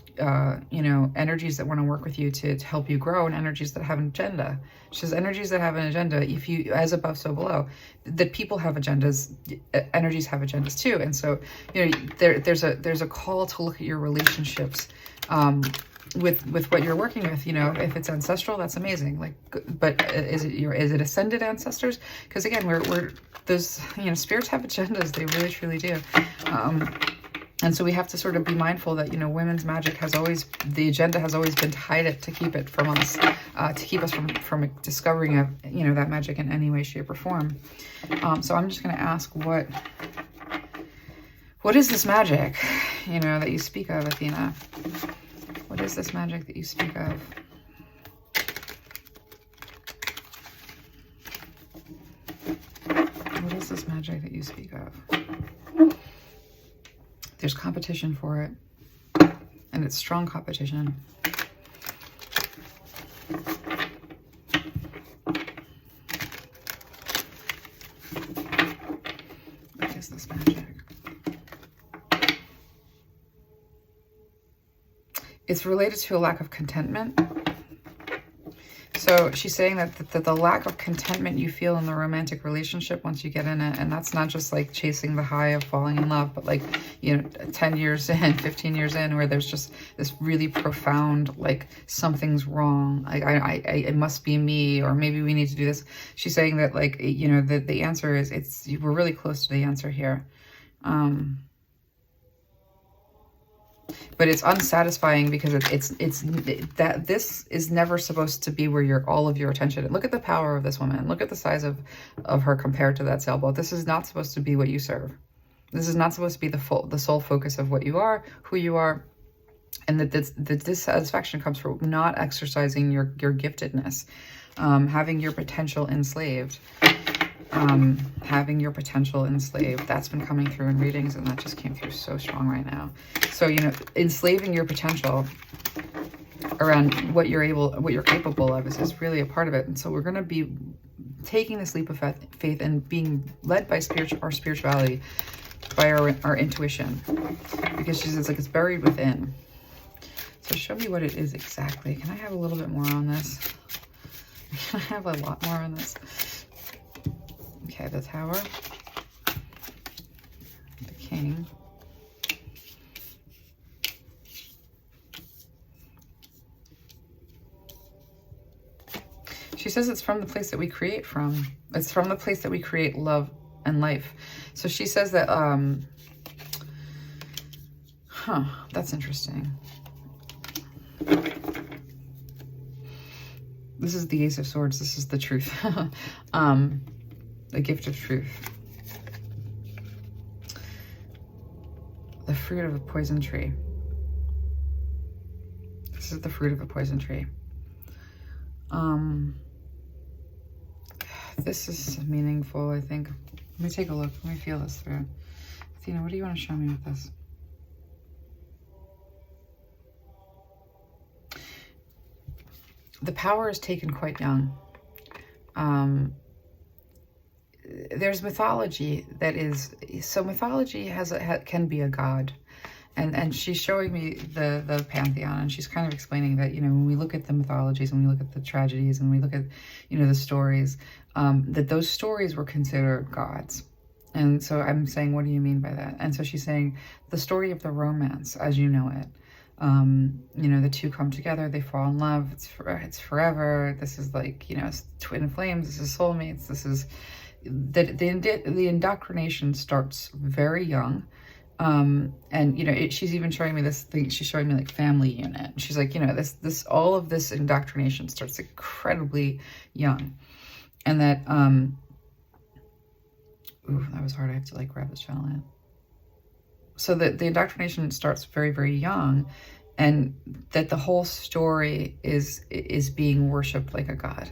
you know, energies that want to work with you to help you grow, and energies that have an agenda. She says energies that have an agenda, if you, as above, so below, that people have agendas, energies have agendas too. And so, you know, there's a call to look at your relationships, with what you're working with. You know, if it's ancestral, that's amazing. Like, but is it ascended ancestors? Because again, we're those, you know, spirits have agendas. They really truly do. And so we have to sort of be mindful that, you know, women's magic has always, the agenda has always been to hide it, to keep it from us, to keep us from discovering, you know, that magic in any way, shape, or form. So I'm just going to ask, what is this magic, you know, that you speak of, Athena? What is this magic that you speak of? What is this magic that you speak of? There's competition for it, and it's strong competition. What is this magic? It's related to a lack of contentment. So she's saying that the lack of contentment you feel in the romantic relationship once you get in it, and that's not just like chasing the high of falling in love, but like, you know, 10 years in, 15 years in, where there's just this really profound, like, something's wrong. Like, it must be me, or maybe we need to do this. She's saying that, like, you know, the answer is, we're really close to the answer here. But it's unsatisfying because this is never supposed to be where all of your attention. Look at the power of this woman. Look at the size of her compared to that sailboat. This is not supposed to be what you serve. This is not supposed to be the sole focus of what you are, who you are, and that the dissatisfaction comes from not exercising your giftedness, having your potential enslaved. Having your potential enslaved. That's been coming through in readings, and that just came through so strong right now. So, you know, enslaving your potential around what you're capable of is really a part of it. And so we're going to be taking this leap of faith and being led by our spirituality, by our intuition, because she says, like, it's buried within. So show me what it is exactly. Can I have a little bit more on this? Can I have a lot more on this? Okay, the Tower, the King, she says it's from the place that we create from. It's from the place that we create love and life. So she says that, that's interesting. This is the Ace of Swords. This is the truth. The gift of truth. The fruit of a poison tree. This is the fruit of a poison tree. This is meaningful, I think. Let me take a look. Let me feel this through. Athena, what do you want to show me with this? The power is taken quite young. There's mythology that is, so mythology can be a god. And she's showing me the pantheon, and she's kind of explaining that, you know, when we look at the mythologies, and we look at the tragedies, and we look at, you know, the stories, that those stories were considered gods. And so I'm saying, what do you mean by that? And so she's saying the story of the romance as you know it. You know, the two come together, they fall in love, it's forever. This is like, you know, twin flames, this is soulmates, this is the indoctrination starts very young. And you know, she's even showing me this thing. She's showing me like family unit. She's like, you know, all of this indoctrination starts incredibly young, and that ooh, that was hard. I have to like grab this channel in. So that the indoctrination starts very, very young, and that the whole story is being worshipped like a god.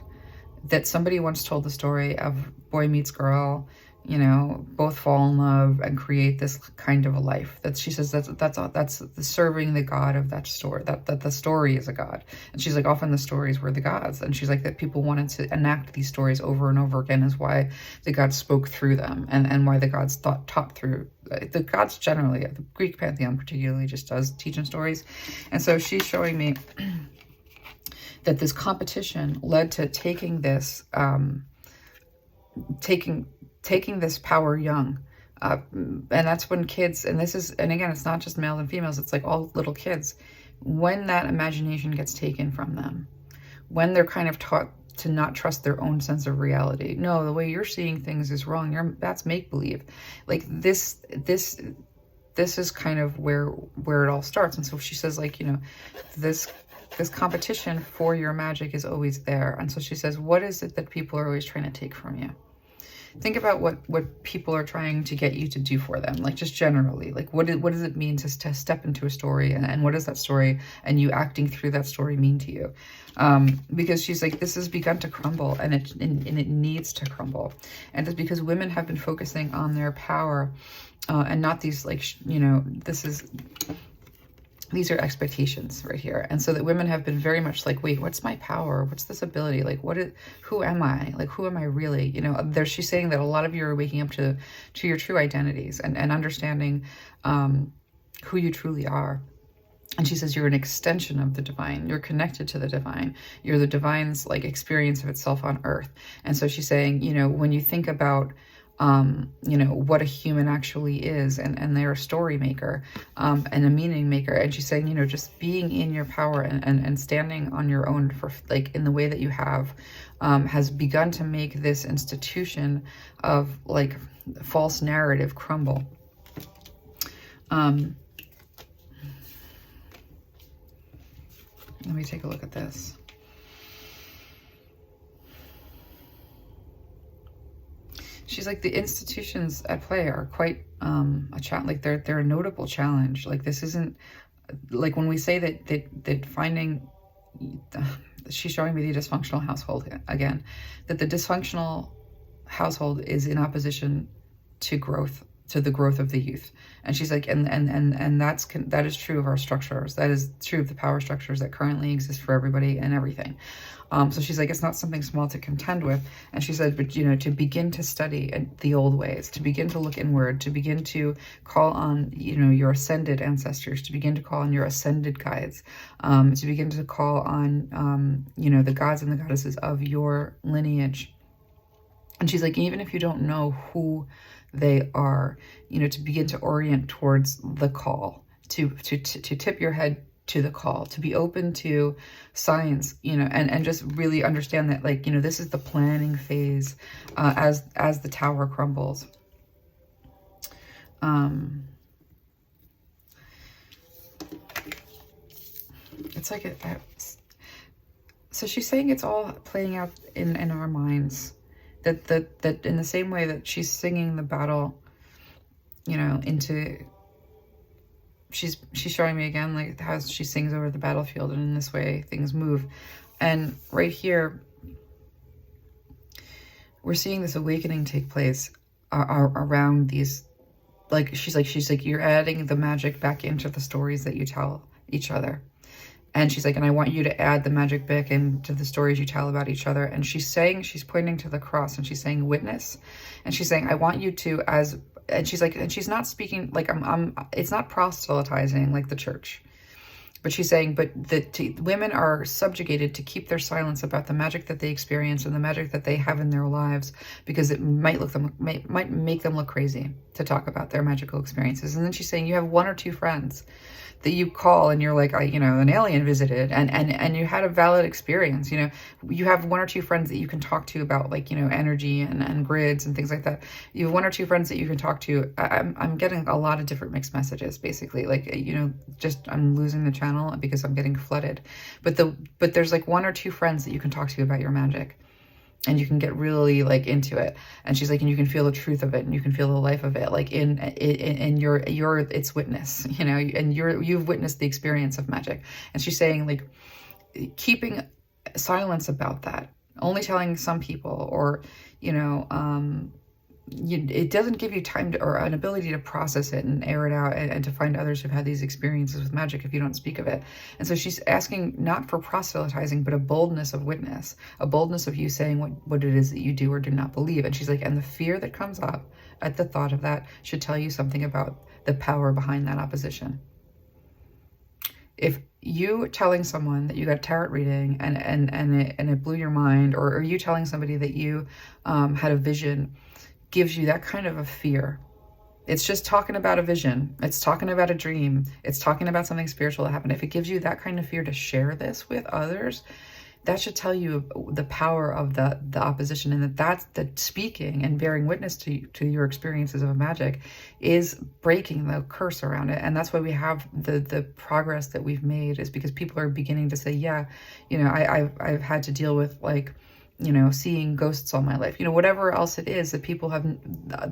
That somebody once told the story of boy meets girl, you know, both fall in love and create this kind of a life. That she says that's the serving the god of that story. That the story is a god. And she's like, often the stories were the gods. And she's like, that people wanted to enact these stories over and over again is why the gods spoke through them, and why the gods taught through. The gods generally, the Greek pantheon particularly, just does teach in stories. And so she's showing me that this competition led to taking this, taking this power young. And that's when kids, and again, it's not just males and females, it's like all little kids, when that imagination gets taken from them, when they're kind of taught to not trust their own sense of reality. No, the way you're seeing things is wrong. That's make-believe. Like this is kind of where it all starts. And so she says, like, you know, this competition for your magic is always there. And so she says, what is it that people are always trying to take from you? Think about what people are trying to get you to do for them, like just generally, like what does it mean to step into a story, and what does that story and you acting through that story mean to you? Because she's like, this has begun to crumble, and it needs to crumble. And it's because women have been focusing on their power, and not these, like, you know, these are expectations right here. And so that women have been very much like, wait, what's my power? What's this ability? Like, who am I? Like, who am I really? You know, she's saying that a lot of you are waking up to your true identities and understanding who you truly are. And she says, you're an extension of the divine. You're connected to the divine. You're the divine's like experience of itself on earth. And so she's saying, you know, when you think about you know, what a human actually is, and they're a story maker, and a meaning maker. And she's saying, you know, just being in your power and standing on your own for, like, in the way that you have, has begun to make this institution of, like, false narrative crumble. Let me take a look at this. She's like, the institutions at play are quite like they're a notable challenge. Like, this isn't like when we say that finding, she's showing me the dysfunctional household again, that the dysfunctional household is in opposition to growth, to the growth of the youth. And she's like, and that is true of our structures. That is true of the power structures that currently exist for everybody and everything. So she's like, it's not something small to contend with. And she said, but, you know, to begin to study the old ways, to begin to look inward, to begin to call on, you know, your ascended ancestors, to begin to call on your ascended guides, to begin to call on, you know, the gods and the goddesses of your lineage. And she's like, even if you don't know who they are, you know, to begin to orient towards the call, to tip your head to the call, to be open to signs, you know, and just really understand that, like, you know, this is the planning phase as the tower crumbles. It's like so she's saying it's all playing out in our minds, that in the same way that she's singing the battle, you know, into, she's showing me again, like, how she sings over the battlefield, and in this way things move. And right here, we're seeing this awakening take place around these, like, she's like, you're adding the magic back into the stories that you tell each other. And she's like, and I want you to add the magic back into the stories you tell about each other. And she's saying, she's pointing to the cross, and she's saying, witness. And she's saying, I want you to, and she's like, and she's not speaking, like, it's not proselytizing like the church. But she's saying, but women are subjugated to keep their silence about the magic that they experience and the magic that they have in their lives, because it might make them look crazy to talk about their magical experiences. And then she's saying, you have one or two friends that you call and you're like, you know, an alien visited and you had a valid experience. You know, you have one or two friends that you can talk to about, like, you know, energy and grids and things like that. You have one or two friends that you can talk to. I'm getting a lot of different mixed messages, basically. Like, you know, just, I'm losing the channel because I'm getting flooded. But there's like one or two friends that you can talk to about your magic. And you can get really, like, into it. And she's like, and you can feel the truth of it, and you can feel the life of it, like in your its witness, you know, and you've witnessed the experience of magic. And she's saying, like, keeping silence about that, only telling some people, or, you know, it doesn't give you time to, or an ability to process it and air it out, and to find others who've had these experiences with magic if you don't speak of it. And so she's asking not for proselytizing, but a boldness of witness, a boldness of you saying what it is that you do or do not believe. And she's like, and the fear that comes up at the thought of that should tell you something about the power behind that opposition. If you telling someone that you got a tarot reading and it blew your mind, or you telling somebody that you had a vision, gives you that kind of a fear. It's just talking about a vision. It's talking about a dream. It's talking about something spiritual that happened. If it gives you that kind of fear to share this with others, that should tell you the power of the opposition, and that speaking and bearing witness to your experiences of magic is breaking the curse around it. And that's why we have the progress that we've made, is because people are beginning to say, yeah, you know, I've had to deal with, like, you know, seeing ghosts all my life, you know, whatever else it is that people have,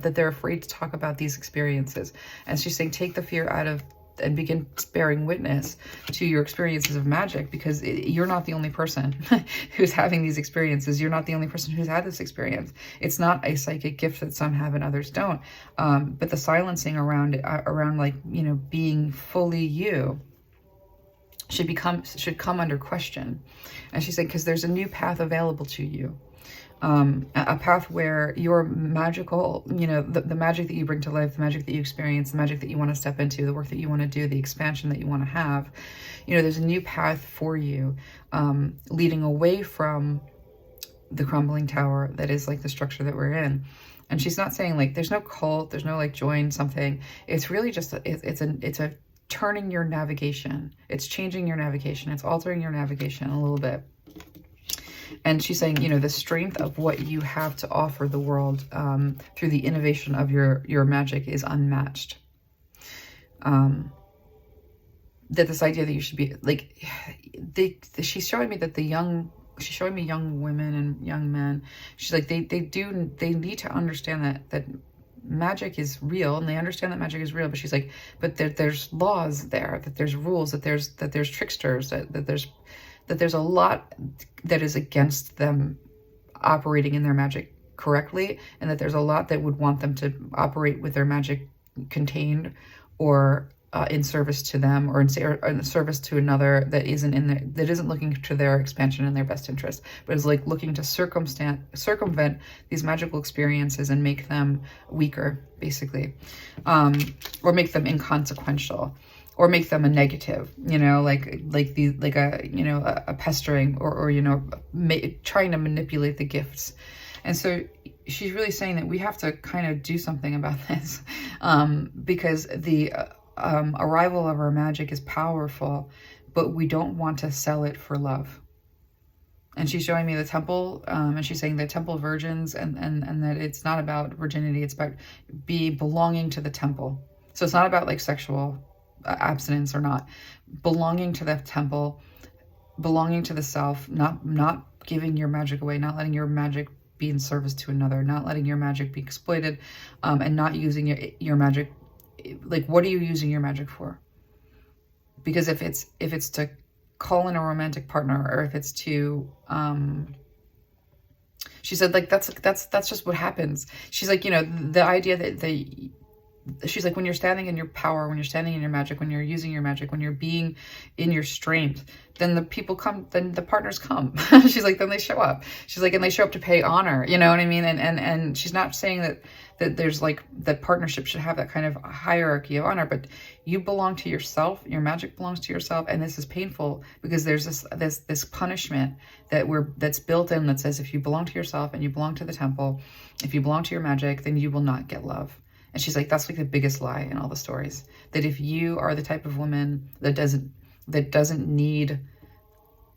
that they're afraid to talk about these experiences. And she's saying, take the fear out of, and begin bearing witness to your experiences of magic, because you're not the only person who's having these experiences. You're not the only person who's had this experience. It's not a psychic gift that some have and others don't. But the silencing around it, like, you know, being fully you, should come under question. And she said, because there's a new path available to you, a path where your magical, you know, the magic that you bring to life, the magic that you experience, the magic that you want to step into, the work that you want to do, the expansion that you want to have, you know, there's a new path for you, leading away from the crumbling tower that is, like, the structure that we're in. And she's not saying, like, there's no cult, there's no, like, join something. It's really just it's a turning your navigation. It's changing your navigation. It's altering your navigation a little bit. And she's saying, you know, the strength of what you have to offer the world through the innovation of your magic is unmatched. That this idea that you should be, like, she's showing me that the young she's showing me young women and young men. She's like, they need to understand that magic is real, and they understand that magic is real, but she's like, but there's laws there, that there's rules, that there's tricksters, that there's a lot that is against them operating in their magic correctly, and that there's a lot that would want them to operate with their magic contained or in service to them, or in service to another that isn't looking to their expansion and their best interest, but is like looking to circumvent these magical experiences and make them weaker, basically, or make them inconsequential, or make them a negative, you know, like a pestering, or you know, trying to manipulate the gifts. And so she's really saying that we have to kind of do something about this, because the arrival of our magic is powerful, but we don't want to sell it for love. And she's showing me the temple, and she's saying the temple virgins, and that it's not about virginity, it's about belonging to the temple. So it's not about like sexual abstinence or not. Belonging to the temple, belonging to the self, not giving your magic away, not letting your magic be in service to another, not letting your magic be exploited, and not using your magic. Like, what are you using your magic for? Because if it's to call in a romantic partner, or if it's to, she said, like, that's just what happens. She's like, you know, the idea that she's like, when you're standing in your power, when you're standing in your magic, when you're using your magic, when you're being in your strength, then the people come, then the partners come. She's like, then they show up. She's like, and they show up to pay honor, you know what I mean? And she's not saying that there's like, that partnership should have that kind of hierarchy of honor, but you belong to yourself, your magic belongs to yourself. And this is painful because there's this punishment that's built in that says, if you belong to yourself and you belong to the temple, if you belong to your magic, then you will not get love. And she's like, that's like the biggest lie in all the stories. That if you are the type of woman that doesn't need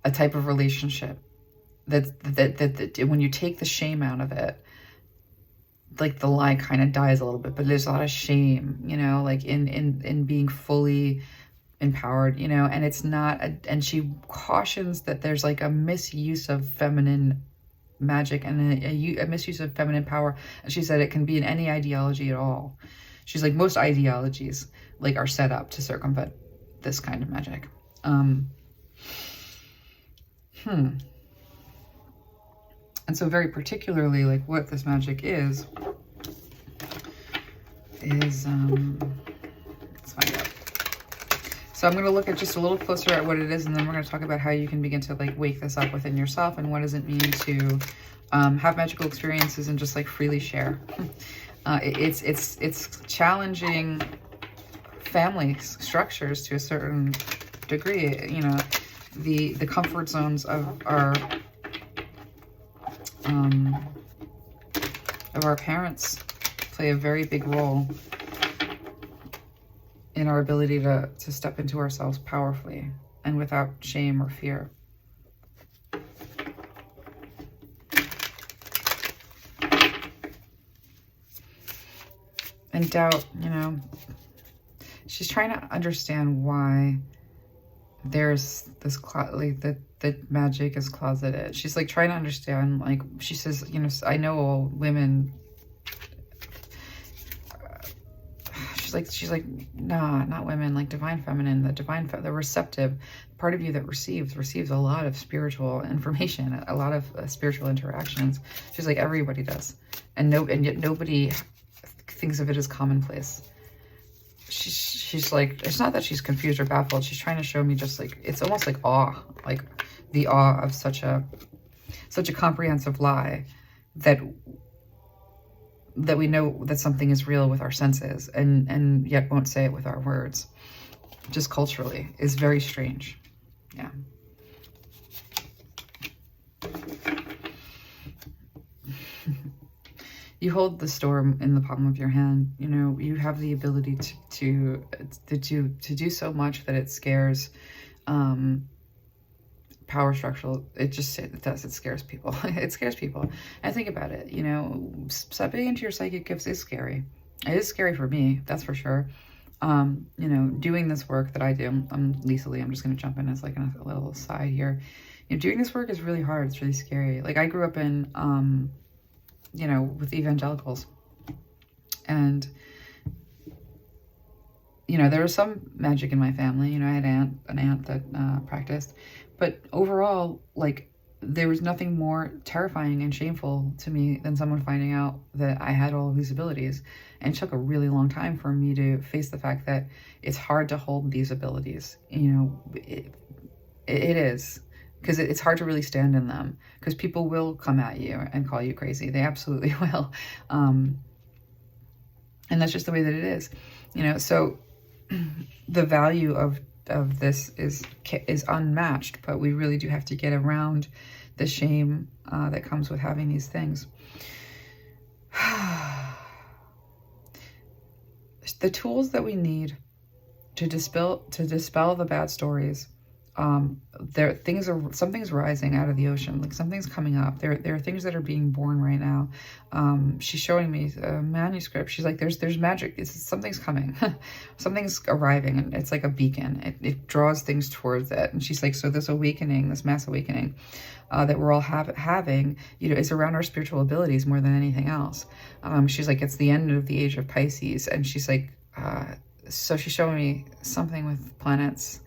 a type of relationship, that when you take the shame out of it, like the lie kind of dies a little bit, but there's a lot of shame, you know, like in being fully empowered, you know, and it's not, and she cautions that there's like a misuse of feminine magic and a misuse of feminine power. And she said it can be in any ideology at all. She's like, most ideologies like are set up to circumvent this kind of magic. And so very particularly, like, what this magic is let's find out. So I'm going to look at just a little closer at what it is, and then we're going to talk about how you can begin to like wake this up within yourself, and what does it mean to have magical experiences and just like freely share. It's challenging family structures to a certain degree. You know, the comfort zones of our parents play a very big role in our ability to step into ourselves powerfully and without shame or fear. And doubt, you know, she's trying to understand why there's this, like, that magic is closeted. She's like trying to understand, like, she says, you know, I know women, she's like, nah, not women, like divine feminine, the receptive part of you that receives a lot of spiritual information, a lot of spiritual interactions. She's like, everybody does. And yet nobody thinks of it as commonplace. She's like, it's not that she's confused or baffled. She's trying to show me just like, it's almost like awe, like the awe of such a comprehensive lie that we know that something is real with our senses and yet won't say it with our words. Just culturally is very strange. Yeah. You hold the storm in the palm of your hand. You know, you have the ability to do so much that it scares power structural. It scares people. It scares people. And think about it, you know, stepping into your psychic gifts is scary. It is scary for me, that's for sure. You know, doing this work that I do, I'm Lisa Lee, I'm just going to jump in as like a little aside here. You know, doing this work is really hard. It's really scary. Like, I grew up in, you know, with evangelicals. And, you know, there was some magic in my family. You know, I had an aunt that practiced. But overall, like, there was nothing more terrifying and shameful to me than someone finding out that I had all of these abilities. And it took a really long time for me to face the fact that it's hard to hold these abilities. You know, it is. Because it's hard to really stand in them. Because people will come at you and call you crazy. They absolutely will. And that's just the way that it is. You know, so the value of this is unmatched, but we really do have to get around the shame that comes with having these things. The tools that we need to dispel the bad stories, something's rising out of the ocean, like something's coming up. There are things that are being born right now. She's showing me a manuscript. She's like, there's magic. Something's coming. Something's arriving, and it's like a beacon. It draws things towards it. And she's like, so this awakening, this mass awakening that we're all having, you know, is around our spiritual abilities more than anything else. She's like, it's the end of the age of Pisces. And she's like, so she's showing me something with planets.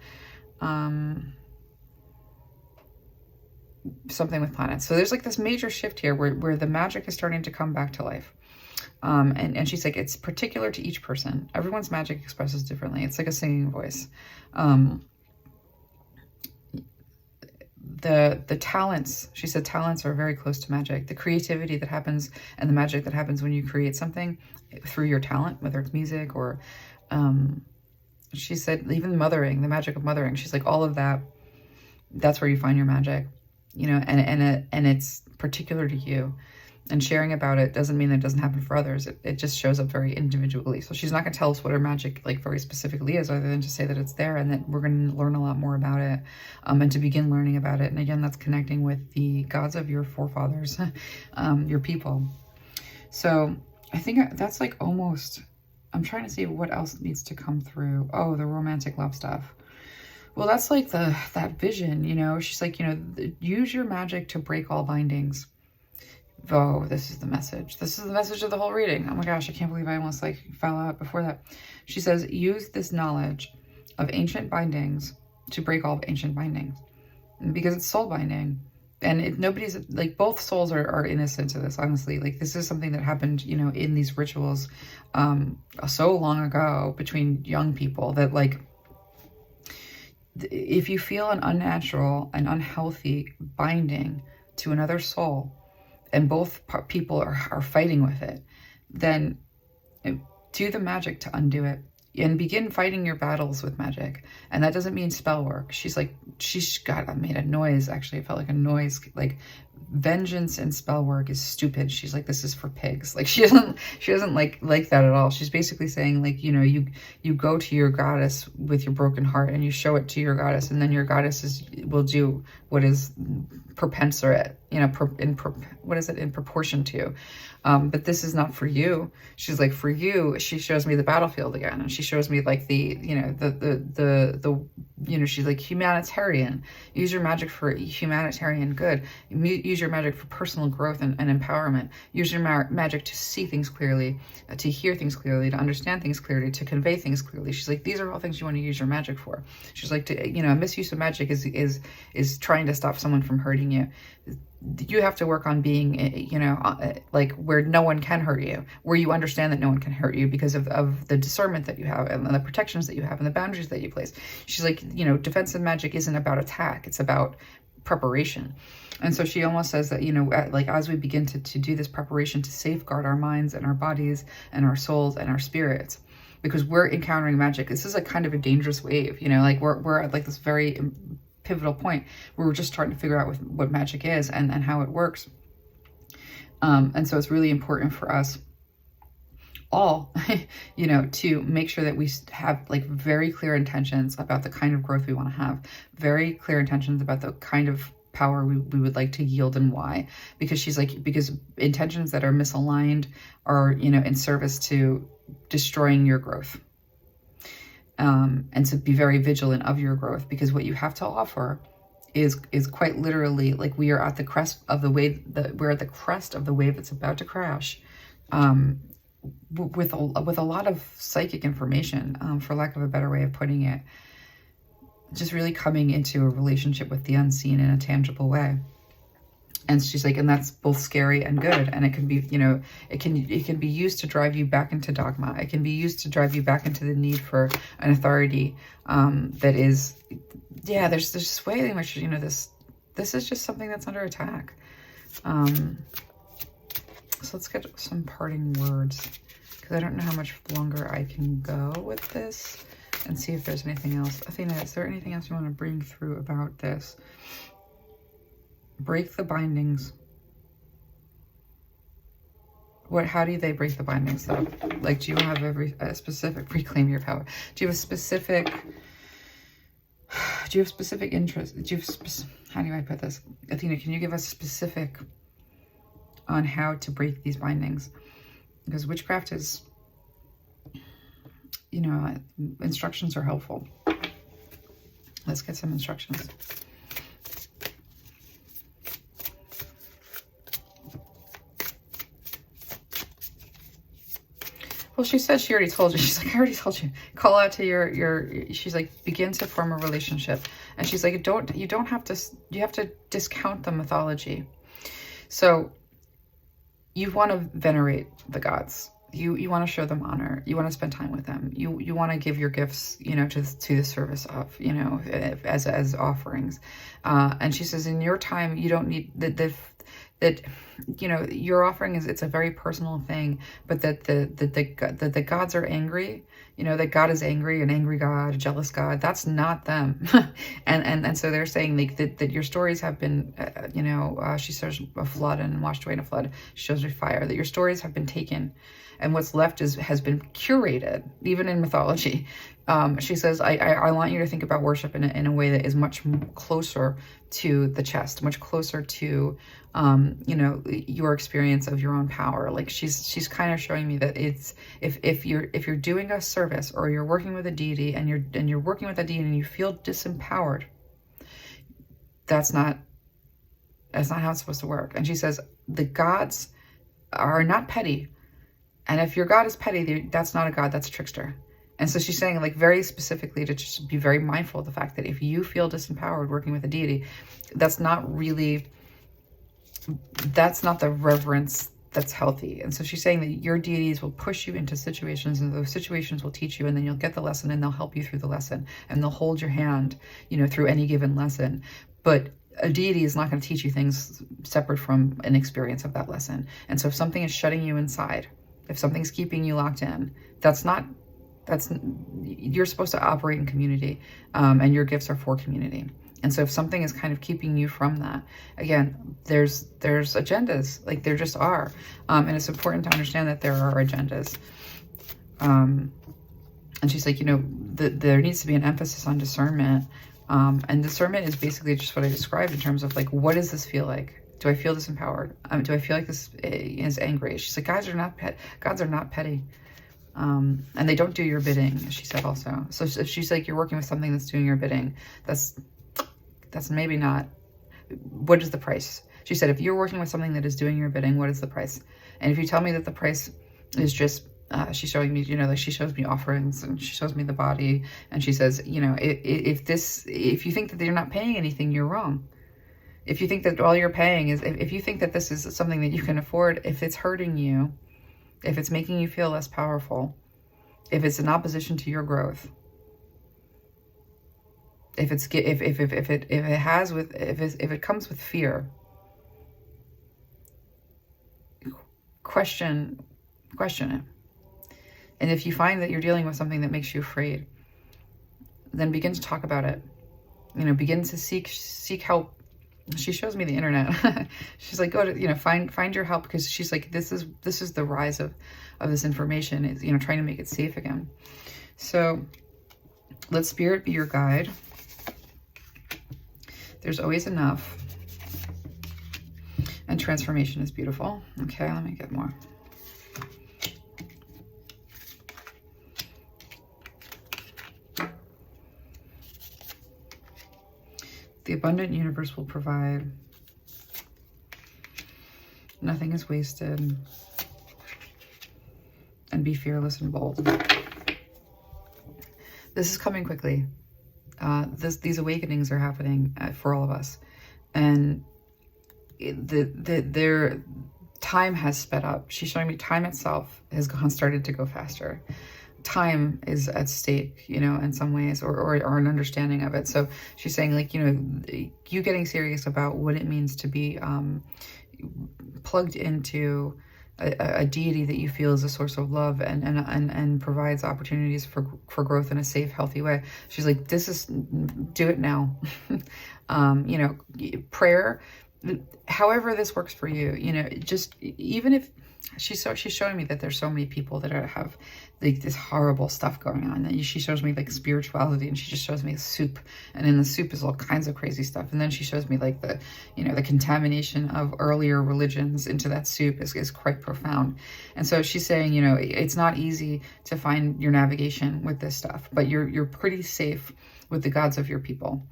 Something with planets. So there's like this major shift here where the magic is starting to come back to life. And she's like, it's particular to each person. Everyone's magic expresses differently. It's like a singing voice. The talents, she said, talents are very close to magic. The creativity that happens and the magic that happens when you create something through your talent, whether it's music or, she said, even mothering, the magic of mothering. She's like, all of that, that's where you find your magic, you know, and it's particular to you. And sharing about it doesn't mean that it doesn't happen for others. It just shows up very individually. So she's not going to tell us what her magic, like, very specifically is, other than to say that it's there and that we're going to learn a lot more about it, and to begin learning about it. And again, that's connecting with the gods of your forefathers, your people. So I think that's like almost, I'm trying to see what else needs to come through. Oh, the romantic love stuff. Well, that's like that vision, you know. She's like, you know, use your magic to break all bindings. Oh, this is the message. This is the message of the whole reading. Oh my gosh, I can't believe I almost like fell out before that. She says, use this knowledge of ancient bindings to break all ancient bindings. Because it's soul binding. And nobody's, like, both souls are innocent to this, honestly. Like, this is something that happened, you know, in these rituals so long ago between young people that, like, if you feel an unnatural and unhealthy binding to another soul, and both people are fighting with it, then do the magic to undo it. And begin fighting your battles with magic. And that doesn't mean spell work. She's like, I made a noise. Actually, it felt like a noise. Like, vengeance and spell work is stupid. She's like, this is for pigs. Like, she doesn't like that at all. She's basically saying, like, you know, you go to your goddess with your broken heart and you show it to your goddess, and then your goddess will do what is propensorate, you know, what is it, in proportion to. But this is not for you. She's like, for you, she shows me the battlefield again, and she shows me, like, the, you know, the you know, she's like, humanitarian. Use your magic for humanitarian good. Use your magic for personal growth and empowerment. Use your magic to see things clearly, to hear things clearly, to understand things clearly, to convey things clearly. She's like, these are all things you want to use your magic for. She's like, you know, a misuse of magic is trying to stop someone from hurting you. You have to work on being, you know, like, where no one can hurt you, where you understand that no one can hurt you because of the discernment that you have and the protections that you have and the boundaries that you place. She's like, you know, defensive magic isn't about attack. It's about preparation. And so she almost says that, you know, like, as we begin to do this preparation to safeguard our minds and our bodies and our souls and our spirits, because we're encountering magic. This is a kind of a dangerous wave, you know, like, we're at, like, this very pivotal point where we're just trying to figure out what magic is and how it works. And so it's really important for us all, you know, to make sure that we have, like, very clear intentions about the kind of growth we want to have, very clear intentions about the kind of power we would like to yield and why. Because she's like, because intentions that are misaligned are, you know, in service to destroying your growth. And to be very vigilant of your growth, because what you have to offer is quite literally like we are at the crest of the wave, we're at the crest of the wave that's about to crash, with a lot of psychic information, for lack of a better way of putting it, just really coming into a relationship with the unseen in a tangible way. And she's like, and that's both scary and good. And it can be, you know, it can be used to drive you back into dogma. It can be used to drive you back into the need for an authority, that is, yeah, there's just way too much, you know, this is just something that's under attack. So let's get some parting words, because I don't know how much longer I can go with this, and see if there's anything else. Athena, is there anything else you want to bring through about this? Break the bindings. How do they break the bindings though? Like, do you have a specific, reclaim your power? Do you have a specific, interest? How do I put this? Athena, can you give us specific on how to break these bindings? Because witchcraft is, you know, instructions are helpful. Let's get some instructions. Well, she said she already told you. She's like, I already told you. Call out to she's like, begin to form a relationship. And she's like, you have to discount the mythology. So you want to venerate the gods. You want to show them honor. You want to spend time with them. You want to give your gifts, you know, to the service of, you know, as offerings. And she says, in your time, you don't need that, you know, your offering it's a very personal thing, but that the gods are angry, you know, that God is angry, an angry God, a jealous God. That's not them. and so they're saying like that your stories have been, you know, she says a flood and washed away in a flood. She shows me fire, that your stories have been taken, and what's left has been curated, even in mythology. She says, I want you to think about worship in a way that is much closer to the chest, much closer to, you know, your experience of your own power. Like she's kind of showing me that it's, if you're doing a service, or you're working with a deity, and you're working with a deity and you feel disempowered, that's not how it's supposed to work. And she says, the gods are not petty. And if your God is petty, that's not a God, that's a trickster. And so she's saying, like, very specifically to just be very mindful of the fact that if you feel disempowered working with a deity, that's not the reverence that's healthy. And so she's saying that your deities will push you into situations, and those situations will teach you, and then you'll get the lesson, and they'll help you through the lesson, and they'll hold your hand, you know, through any given lesson. But a deity is not going to teach you things separate from an experience of that lesson. And so if something is shutting you inside, if something's keeping you locked in, you're supposed to operate in community, and your gifts are for community. And so if something is kind of keeping you from that, again, there's agendas, like there just are. And it's important to understand that there are agendas. And she's like, you know, there needs to be an emphasis on discernment. And discernment is basically just what I described in terms of like, what does this feel like? Do I feel disempowered? Do I feel like this is angry? She's like, gods are not petty. And they don't do your bidding, she said also. So if she's like, you're working with something that's doing your bidding, that's maybe not. What is the price? She said, if you're working with something that is doing your bidding, what is the price? And if you tell me that the price is just, she's showing me, you know, like she shows me offerings, and she shows me the body, and she says, you know, if you think that you're not paying anything, you're wrong. If you think that all you're paying is, if you think that this is something that you can afford, if it's hurting you, if it's making you feel less powerful, if it's in opposition to your growth, if it comes with fear, question it. And if you find that you're dealing with something that makes you afraid, then begin to talk about it. You know, begin to seek help. She shows me the internet. She's like, go to, you know, find your help, because she's like, this is the rise of this information, is, you know, trying to make it safe again. So let spirit be your guide. There's always enough. And transformation is beautiful. Okay, let me get more. The abundant universe will provide. Nothing is wasted. And be fearless and bold. This is coming quickly. These awakenings are happening for all of us. And their time has sped up. She's showing me time itself has started to go faster. Time is at stake, you know, in some ways, or an understanding of it. So she's saying, like, you know, you getting serious about what it means to be plugged into a deity that you feel is a source of love and provides opportunities for growth in a safe, healthy way. She's like, do it now. You know, prayer, however this works for you, you know, just even if she's showing me that there's so many people that have like this horrible stuff going on. And she shows me like spirituality, and she just shows me soup, and in the soup is all kinds of crazy stuff. And then she shows me like the, you know, the contamination of earlier religions into that soup is quite profound. And so she's saying, you know, it's not easy to find your navigation with this stuff, but you're pretty safe with the gods of your people.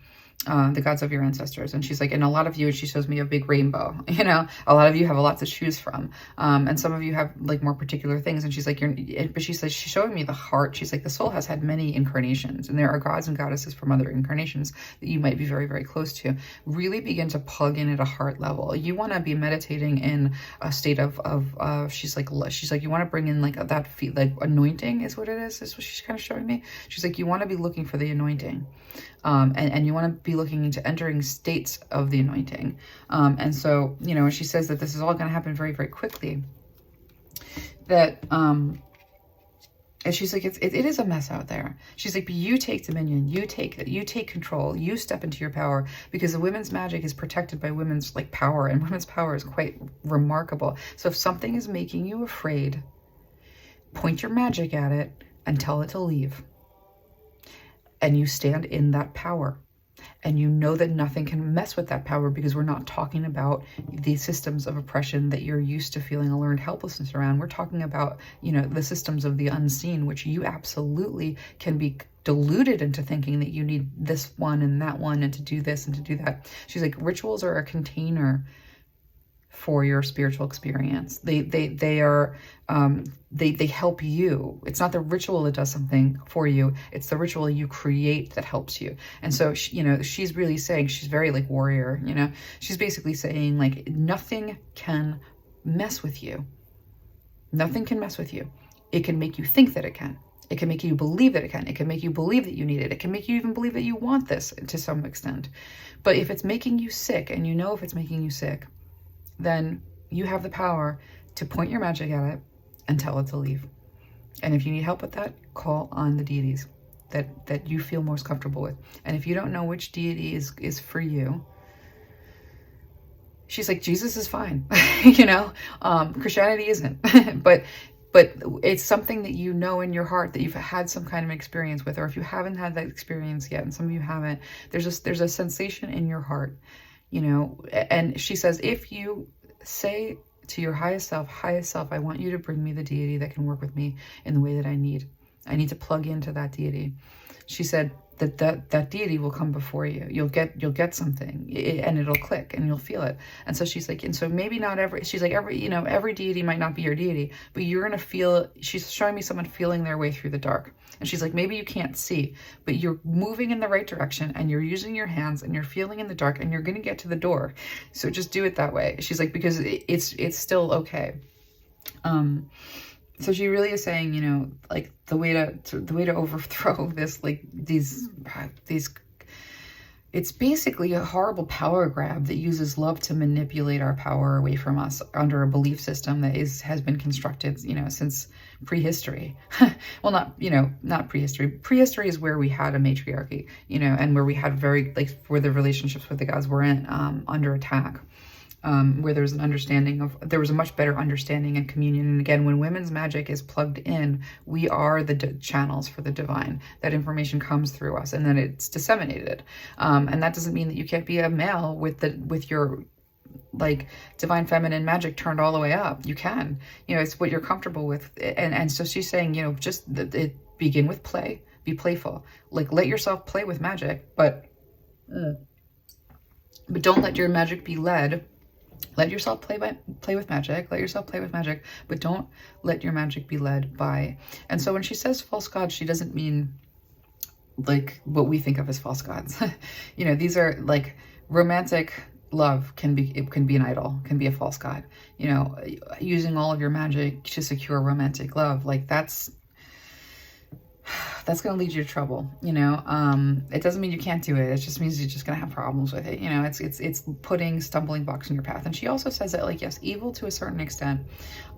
The gods of your ancestors. And she's like, and a lot of you, and she shows me a big rainbow, you know, a lot of you have a lot to choose from. And some of you have like more particular things. And she's like, but she says, she's showing me the heart. She's like, the soul has had many incarnations, and there are gods and goddesses from other incarnations that you might be very, very close to. Really begin to plug in at a heart level. You want to be meditating in a state of she's like, you want to bring in like that like anointing is what it is what she's kind of showing me. She's like, you want to be looking for the anointing. And you want to be looking into entering states of the anointing. And so, you know, she says that this is all going to happen very, very quickly. That, and she's like, it is a mess out there. She's like, but you take dominion, you take control, you step into your power, because the women's magic is protected by women's like power, and women's power is quite remarkable. So if something is making you afraid, point your magic at it and tell it to leave. And you stand in that power. And you know that nothing can mess with that power, because we're not talking about the systems of oppression that you're used to feeling a learned helplessness around. We're talking about, you know, the systems of the unseen, which you absolutely can be deluded into thinking that you need this one and that one and to do this and to do that. She's like, rituals are a container for your spiritual experience. They are, they help you. It's not the ritual that does something for you. It's the ritual you create that helps you. And so, you know, she's really saying, she's very like warrior, you know, she's basically saying like, nothing can mess with you. Nothing can mess with you. It can make you think that it can. It can make you believe that it can. It can make you believe that you need it. It can make you even believe that you want this to some extent. But if it's making you sick, and you know if it's making you sick, then you have the power to point your magic at it and tell it to leave. And if you need help with that, call on the deities that you feel most comfortable with. And if you don't know which deity is for you, she's like, Jesus is fine. You know, Christianity isn't. but it's something that you know in your heart that you've had some kind of experience with, or if you haven't had that experience yet, and some of you haven't, there's a sensation in your heart. You know, and she says, if you say to your highest self, I want you to bring me the deity that can work with me in the way that I need to plug into that deity. She said that deity will come before you. You'll get something, and it'll click, and you'll feel it. And so she's like, and so maybe not she's like, every deity might not be your deity, but you're going to feel, she's showing me someone feeling their way through the dark. And she's like, maybe you can't see, but you're moving in the right direction, and you're using your hands, and you're feeling in the dark, and you're going to get to the door. So just do it that way. She's like, because it's still okay. So she really is saying, you know, like the way to overthrow this, like these, it's basically a horrible power grab that uses love to manipulate our power away from us under a belief system that has been constructed, you know, since prehistory. Well, not prehistory. Prehistory is where we had a matriarchy, you know, and where we had where the relationships with the gods were under attack. Where there was there was a much better understanding and communion. And again, when women's magic is plugged in, we are the channels for the divine. That information comes through us, and then it's disseminated. And that doesn't mean that you can't be a male with your like divine feminine magic turned all the way up. You can, you know, it's what you're comfortable with. And so she's saying, you know, just begin with play, be playful, like let yourself play with magic, but But don't let your magic be led. Let yourself play with magic. Let yourself play with magic, but don't let your magic be led by. And so when she says false gods, she doesn't mean like what we think of as false gods. You know, these are like romantic love can be an idol, can be a false god. You know, using all of your magic to secure romantic love, like that's going to lead you to trouble. You know, it doesn't mean you can't do it. It just means you're just going to have problems with it. You know, it's putting stumbling blocks in your path. And she also says that, like, yes, evil to a certain extent,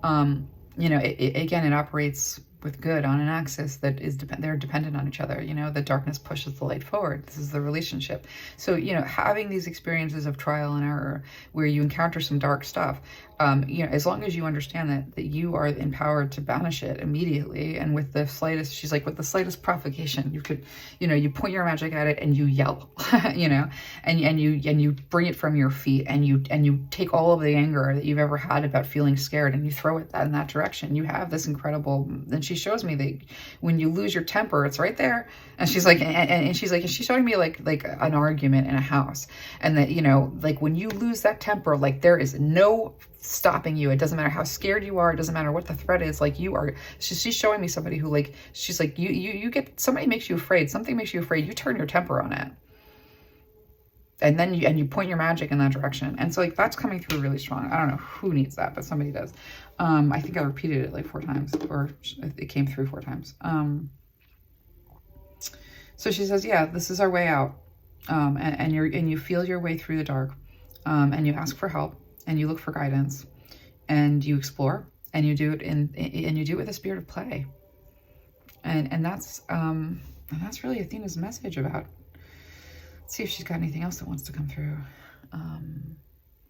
you know, again, it operates with good on an axis that is they're dependent on each other. You know, the darkness pushes the light forward. This is the relationship. So, you know, having these experiences of trial and error where you encounter some dark stuff, you know, as long as you understand that you are empowered to banish it immediately, and with the slightest, she's like, with the slightest provocation, you could, you know, you point your magic at it and you yell, you know, and you bring it from your feet, and you take all of the anger that you've ever had about feeling scared and you throw it in that direction. You have this incredible, and she shows me that when you lose your temper, it's right there. And she's like, and she's like, and she's showing me like an argument in a house, and that, you know, like when you lose that temper, like there is no stopping you. It doesn't matter how scared you are. It doesn't matter what the threat is. Like you are, she's showing me somebody who, like, she's like, you get, somebody makes you afraid. Something makes you afraid. You turn your temper on it. And then you point your magic in that direction. And so, like, that's coming through really strong. I don't know who needs that, but somebody does. I think I repeated it like 4 times, or it came through 4 times. So she says, yeah, this is our way out. And you feel your way through the dark, and you ask for help, and you look for guidance, and you explore, and you do it and you do it with a spirit of play. And that's really Athena's message about. Let's see if she's got anything else that wants to come through,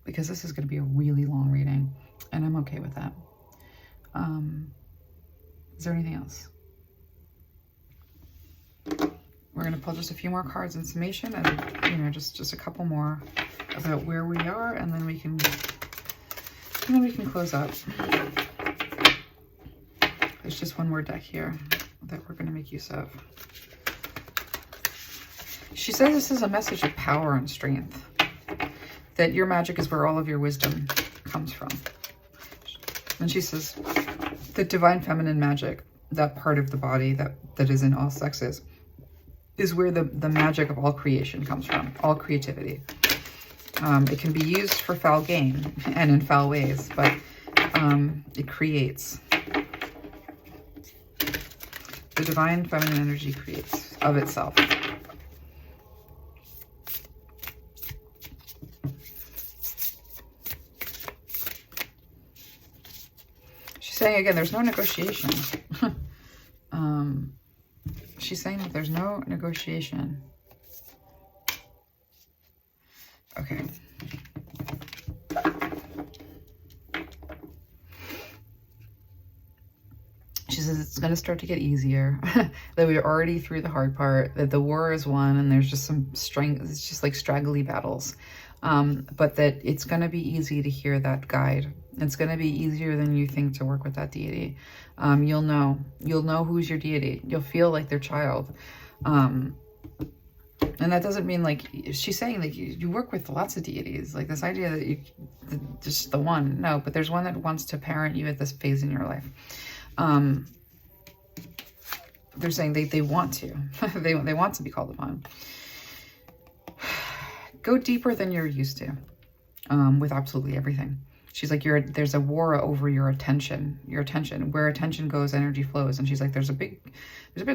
because this is going to be a really long reading, and I'm okay with that. Is there anything else? We're going to pull just a few more cards in summation, and, you know, just a couple more about where we are, and then we can close up. There's just one more deck here that we're going to make use of. She says this is a message of power and strength, that your magic is where all of your wisdom comes from. And she says the divine feminine magic, that part of the body that is in all sexes, is where the magic of all creation comes from, all creativity. It can be used for foul gain and in foul ways, but it creates. The divine feminine energy creates of itself. She's saying, again, there's no negotiation. She's saying that there's no negotiation. Okay. She says it's going to start to get easier, that we're already through the hard part, that the war is won, and there's just some strength, it's just like straggly battles. But that it's going to be easy to hear that guide. It's going to be easier than you think to work with that deity. You'll know who's your deity. You'll feel like their child. And that doesn't mean, like, she's saying, like, you work with lots of deities, like this idea that just the one. No, but there's one that wants to parent you at this phase in your life. They're saying they want to. they want to be called upon. Go deeper than you're used to, with absolutely everything. She's like, there's a war over your attention. Where attention goes, energy flows. And she's like, there's a big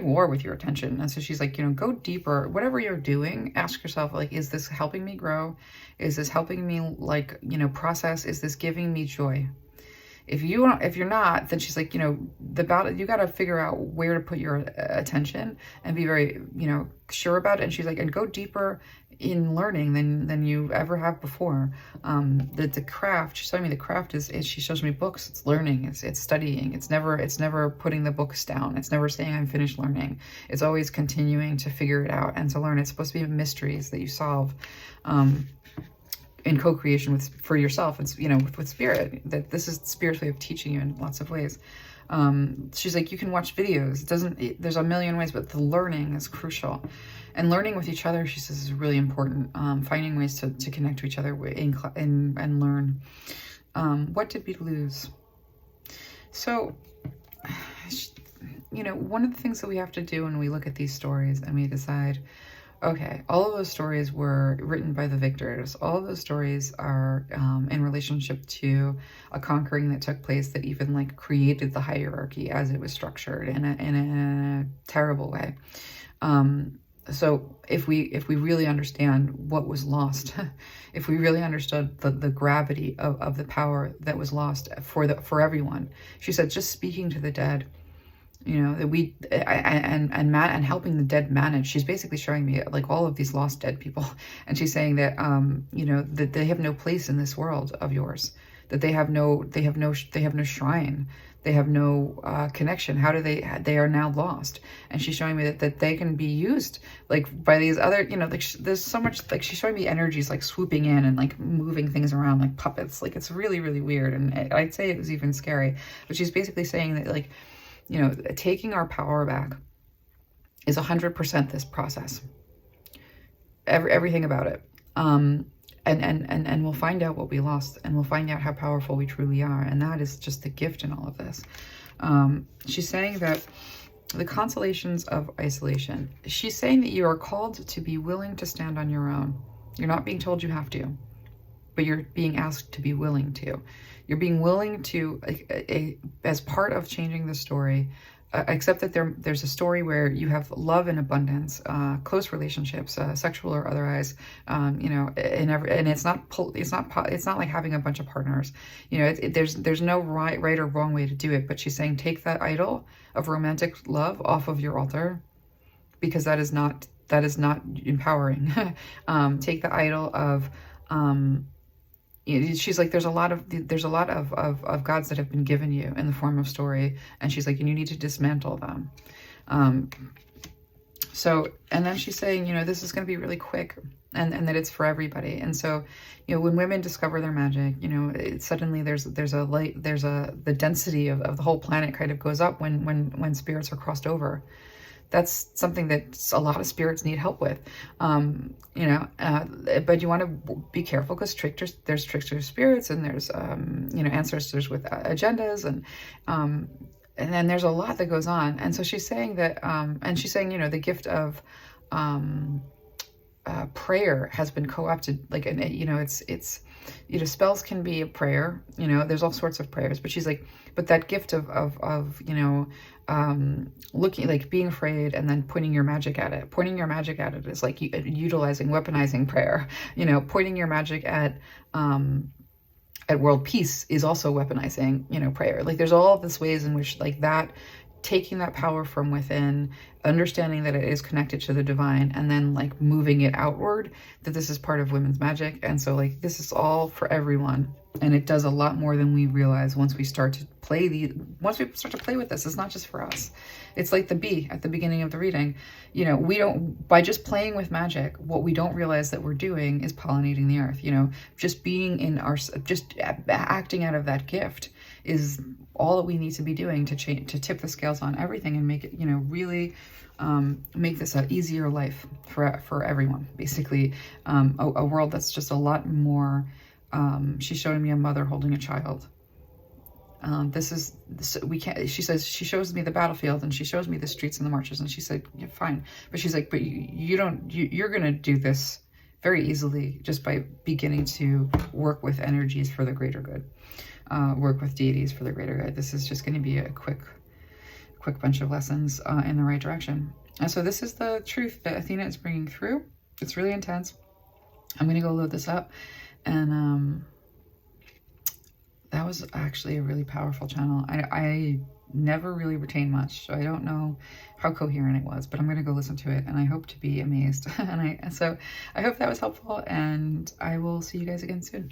war with your attention. And so she's like, you know, go deeper. Whatever you're doing, ask yourself, like, is this helping me grow? Is this helping me, like, you know, process? Is this giving me joy? If you're not, then she's like, you know, you got to figure out where to put your attention and be very, you know, sure about it. And she's like, and go deeper in learning than you ever have before. The craft, she's telling me the craft is she shows me books. It's learning. It's studying. It's never putting the books down. It's never saying I'm finished learning. It's always continuing to figure it out and to learn. It's supposed to be mysteries that you solve. In co-creation for yourself, it's, you know, with spirit, that this is spirit's way of teaching you in lots of ways. She's like, you can watch videos. There's a million ways, but the learning is crucial. And learning with each other, she says, is really important. Finding ways to connect to each other and learn. What did we lose? So, you know, one of the things that we have to do when we look at these stories and we decide, okay, all of those stories were written by the victors. All of those stories are in relationship to a conquering that took place that even like created the hierarchy as it was structured in a terrible way. So if we really understand what was lost, if we really understood the gravity of the power that was lost for everyone, she said, just speaking to the dead, you know, that we and helping the dead manage. She's basically showing me like all of these lost dead people, and she's saying that you know, that they have no place in this world of yours, that they have no shrine. They have no connection. How do they are now lost. And she's showing me that they can be used like by these other, you know, like there's so much, like she's showing me energies like swooping in and like moving things around like puppets. Like it's really, really weird. And I'd say it was even scary, but she's basically saying that, like, you know, taking our power back is 100% this process. Everything about it. And we'll find out what we lost, and we'll find out how powerful we truly are. And that is just the gift in all of this. She's saying that the consolations of isolation. She's saying that you are called to be willing to stand on your own. You're not being told you have to, but you're being asked to be willing to. You're being willing to, as part of changing the story, accept that there's a story where you have love in abundance, close relationships, sexual or otherwise, you know, and it's not like having a bunch of partners, you know. There's no right or wrong way to do it. But she's saying, take that idol of romantic love off of your altar, because that is not empowering. Take the idol of she's like, there's a lot of gods that have been given you in the form of story, and she's like, and you need to dismantle them. So, and then she's saying, you know, this is going to be really quick, and that it's for everybody. And so, you know, when women discover their magic, you know, suddenly the density of the whole planet kind of goes up when spirits are crossed over. That's something that a lot of spirits need help with, you know, but you want to be careful, because there's trickster spirits, and there's, you know, ancestors with agendas, and then there's a lot that goes on. And so she's saying that, and she's saying, you know, the gift of prayer has been co-opted, like, you know, it's, you know, spells can be a prayer, you know, there's all sorts of prayers, but she's like, but that gift of you know, looking, like being afraid and then pointing your magic at it. Pointing your magic at it is like utilizing, weaponizing prayer. You know, pointing your magic at world peace is also weaponizing, you know, prayer. Like there's all of these ways in which, like, that, taking that power from within, understanding that it is connected to the divine, and then like moving it outward, that this is part of women's magic. And so like, this is all for everyone, and it does a lot more than we realize once we start to play with this. It's not just for us. It's like the bee at the beginning of the reading. You know, by just playing with magic, what we don't realize that we're doing is pollinating the earth. You know, just being in just acting out of that gift is all that we need to be doing to tip the scales on everything, and make it, you know, really make this an easier life for everyone. Basically, a world that's just a lot more. She's showing me a mother holding a child. She says, she shows me the battlefield, and she shows me the streets and the marches, and she said, yeah, fine. But she's like, but you're going to do this very easily just by beginning to work with energies for the greater good, work with deities for the greater good. This is just going to be a quick bunch of lessons in the right direction. And so this is the truth that Athena is bringing through. It's really intense. I'm going to go load this up. And that was actually a really powerful channel. I never really retained much, so I don't know how coherent it was, but I'm going to go listen to it, and I hope to be amazed. So I hope that was helpful, and I will see you guys again soon.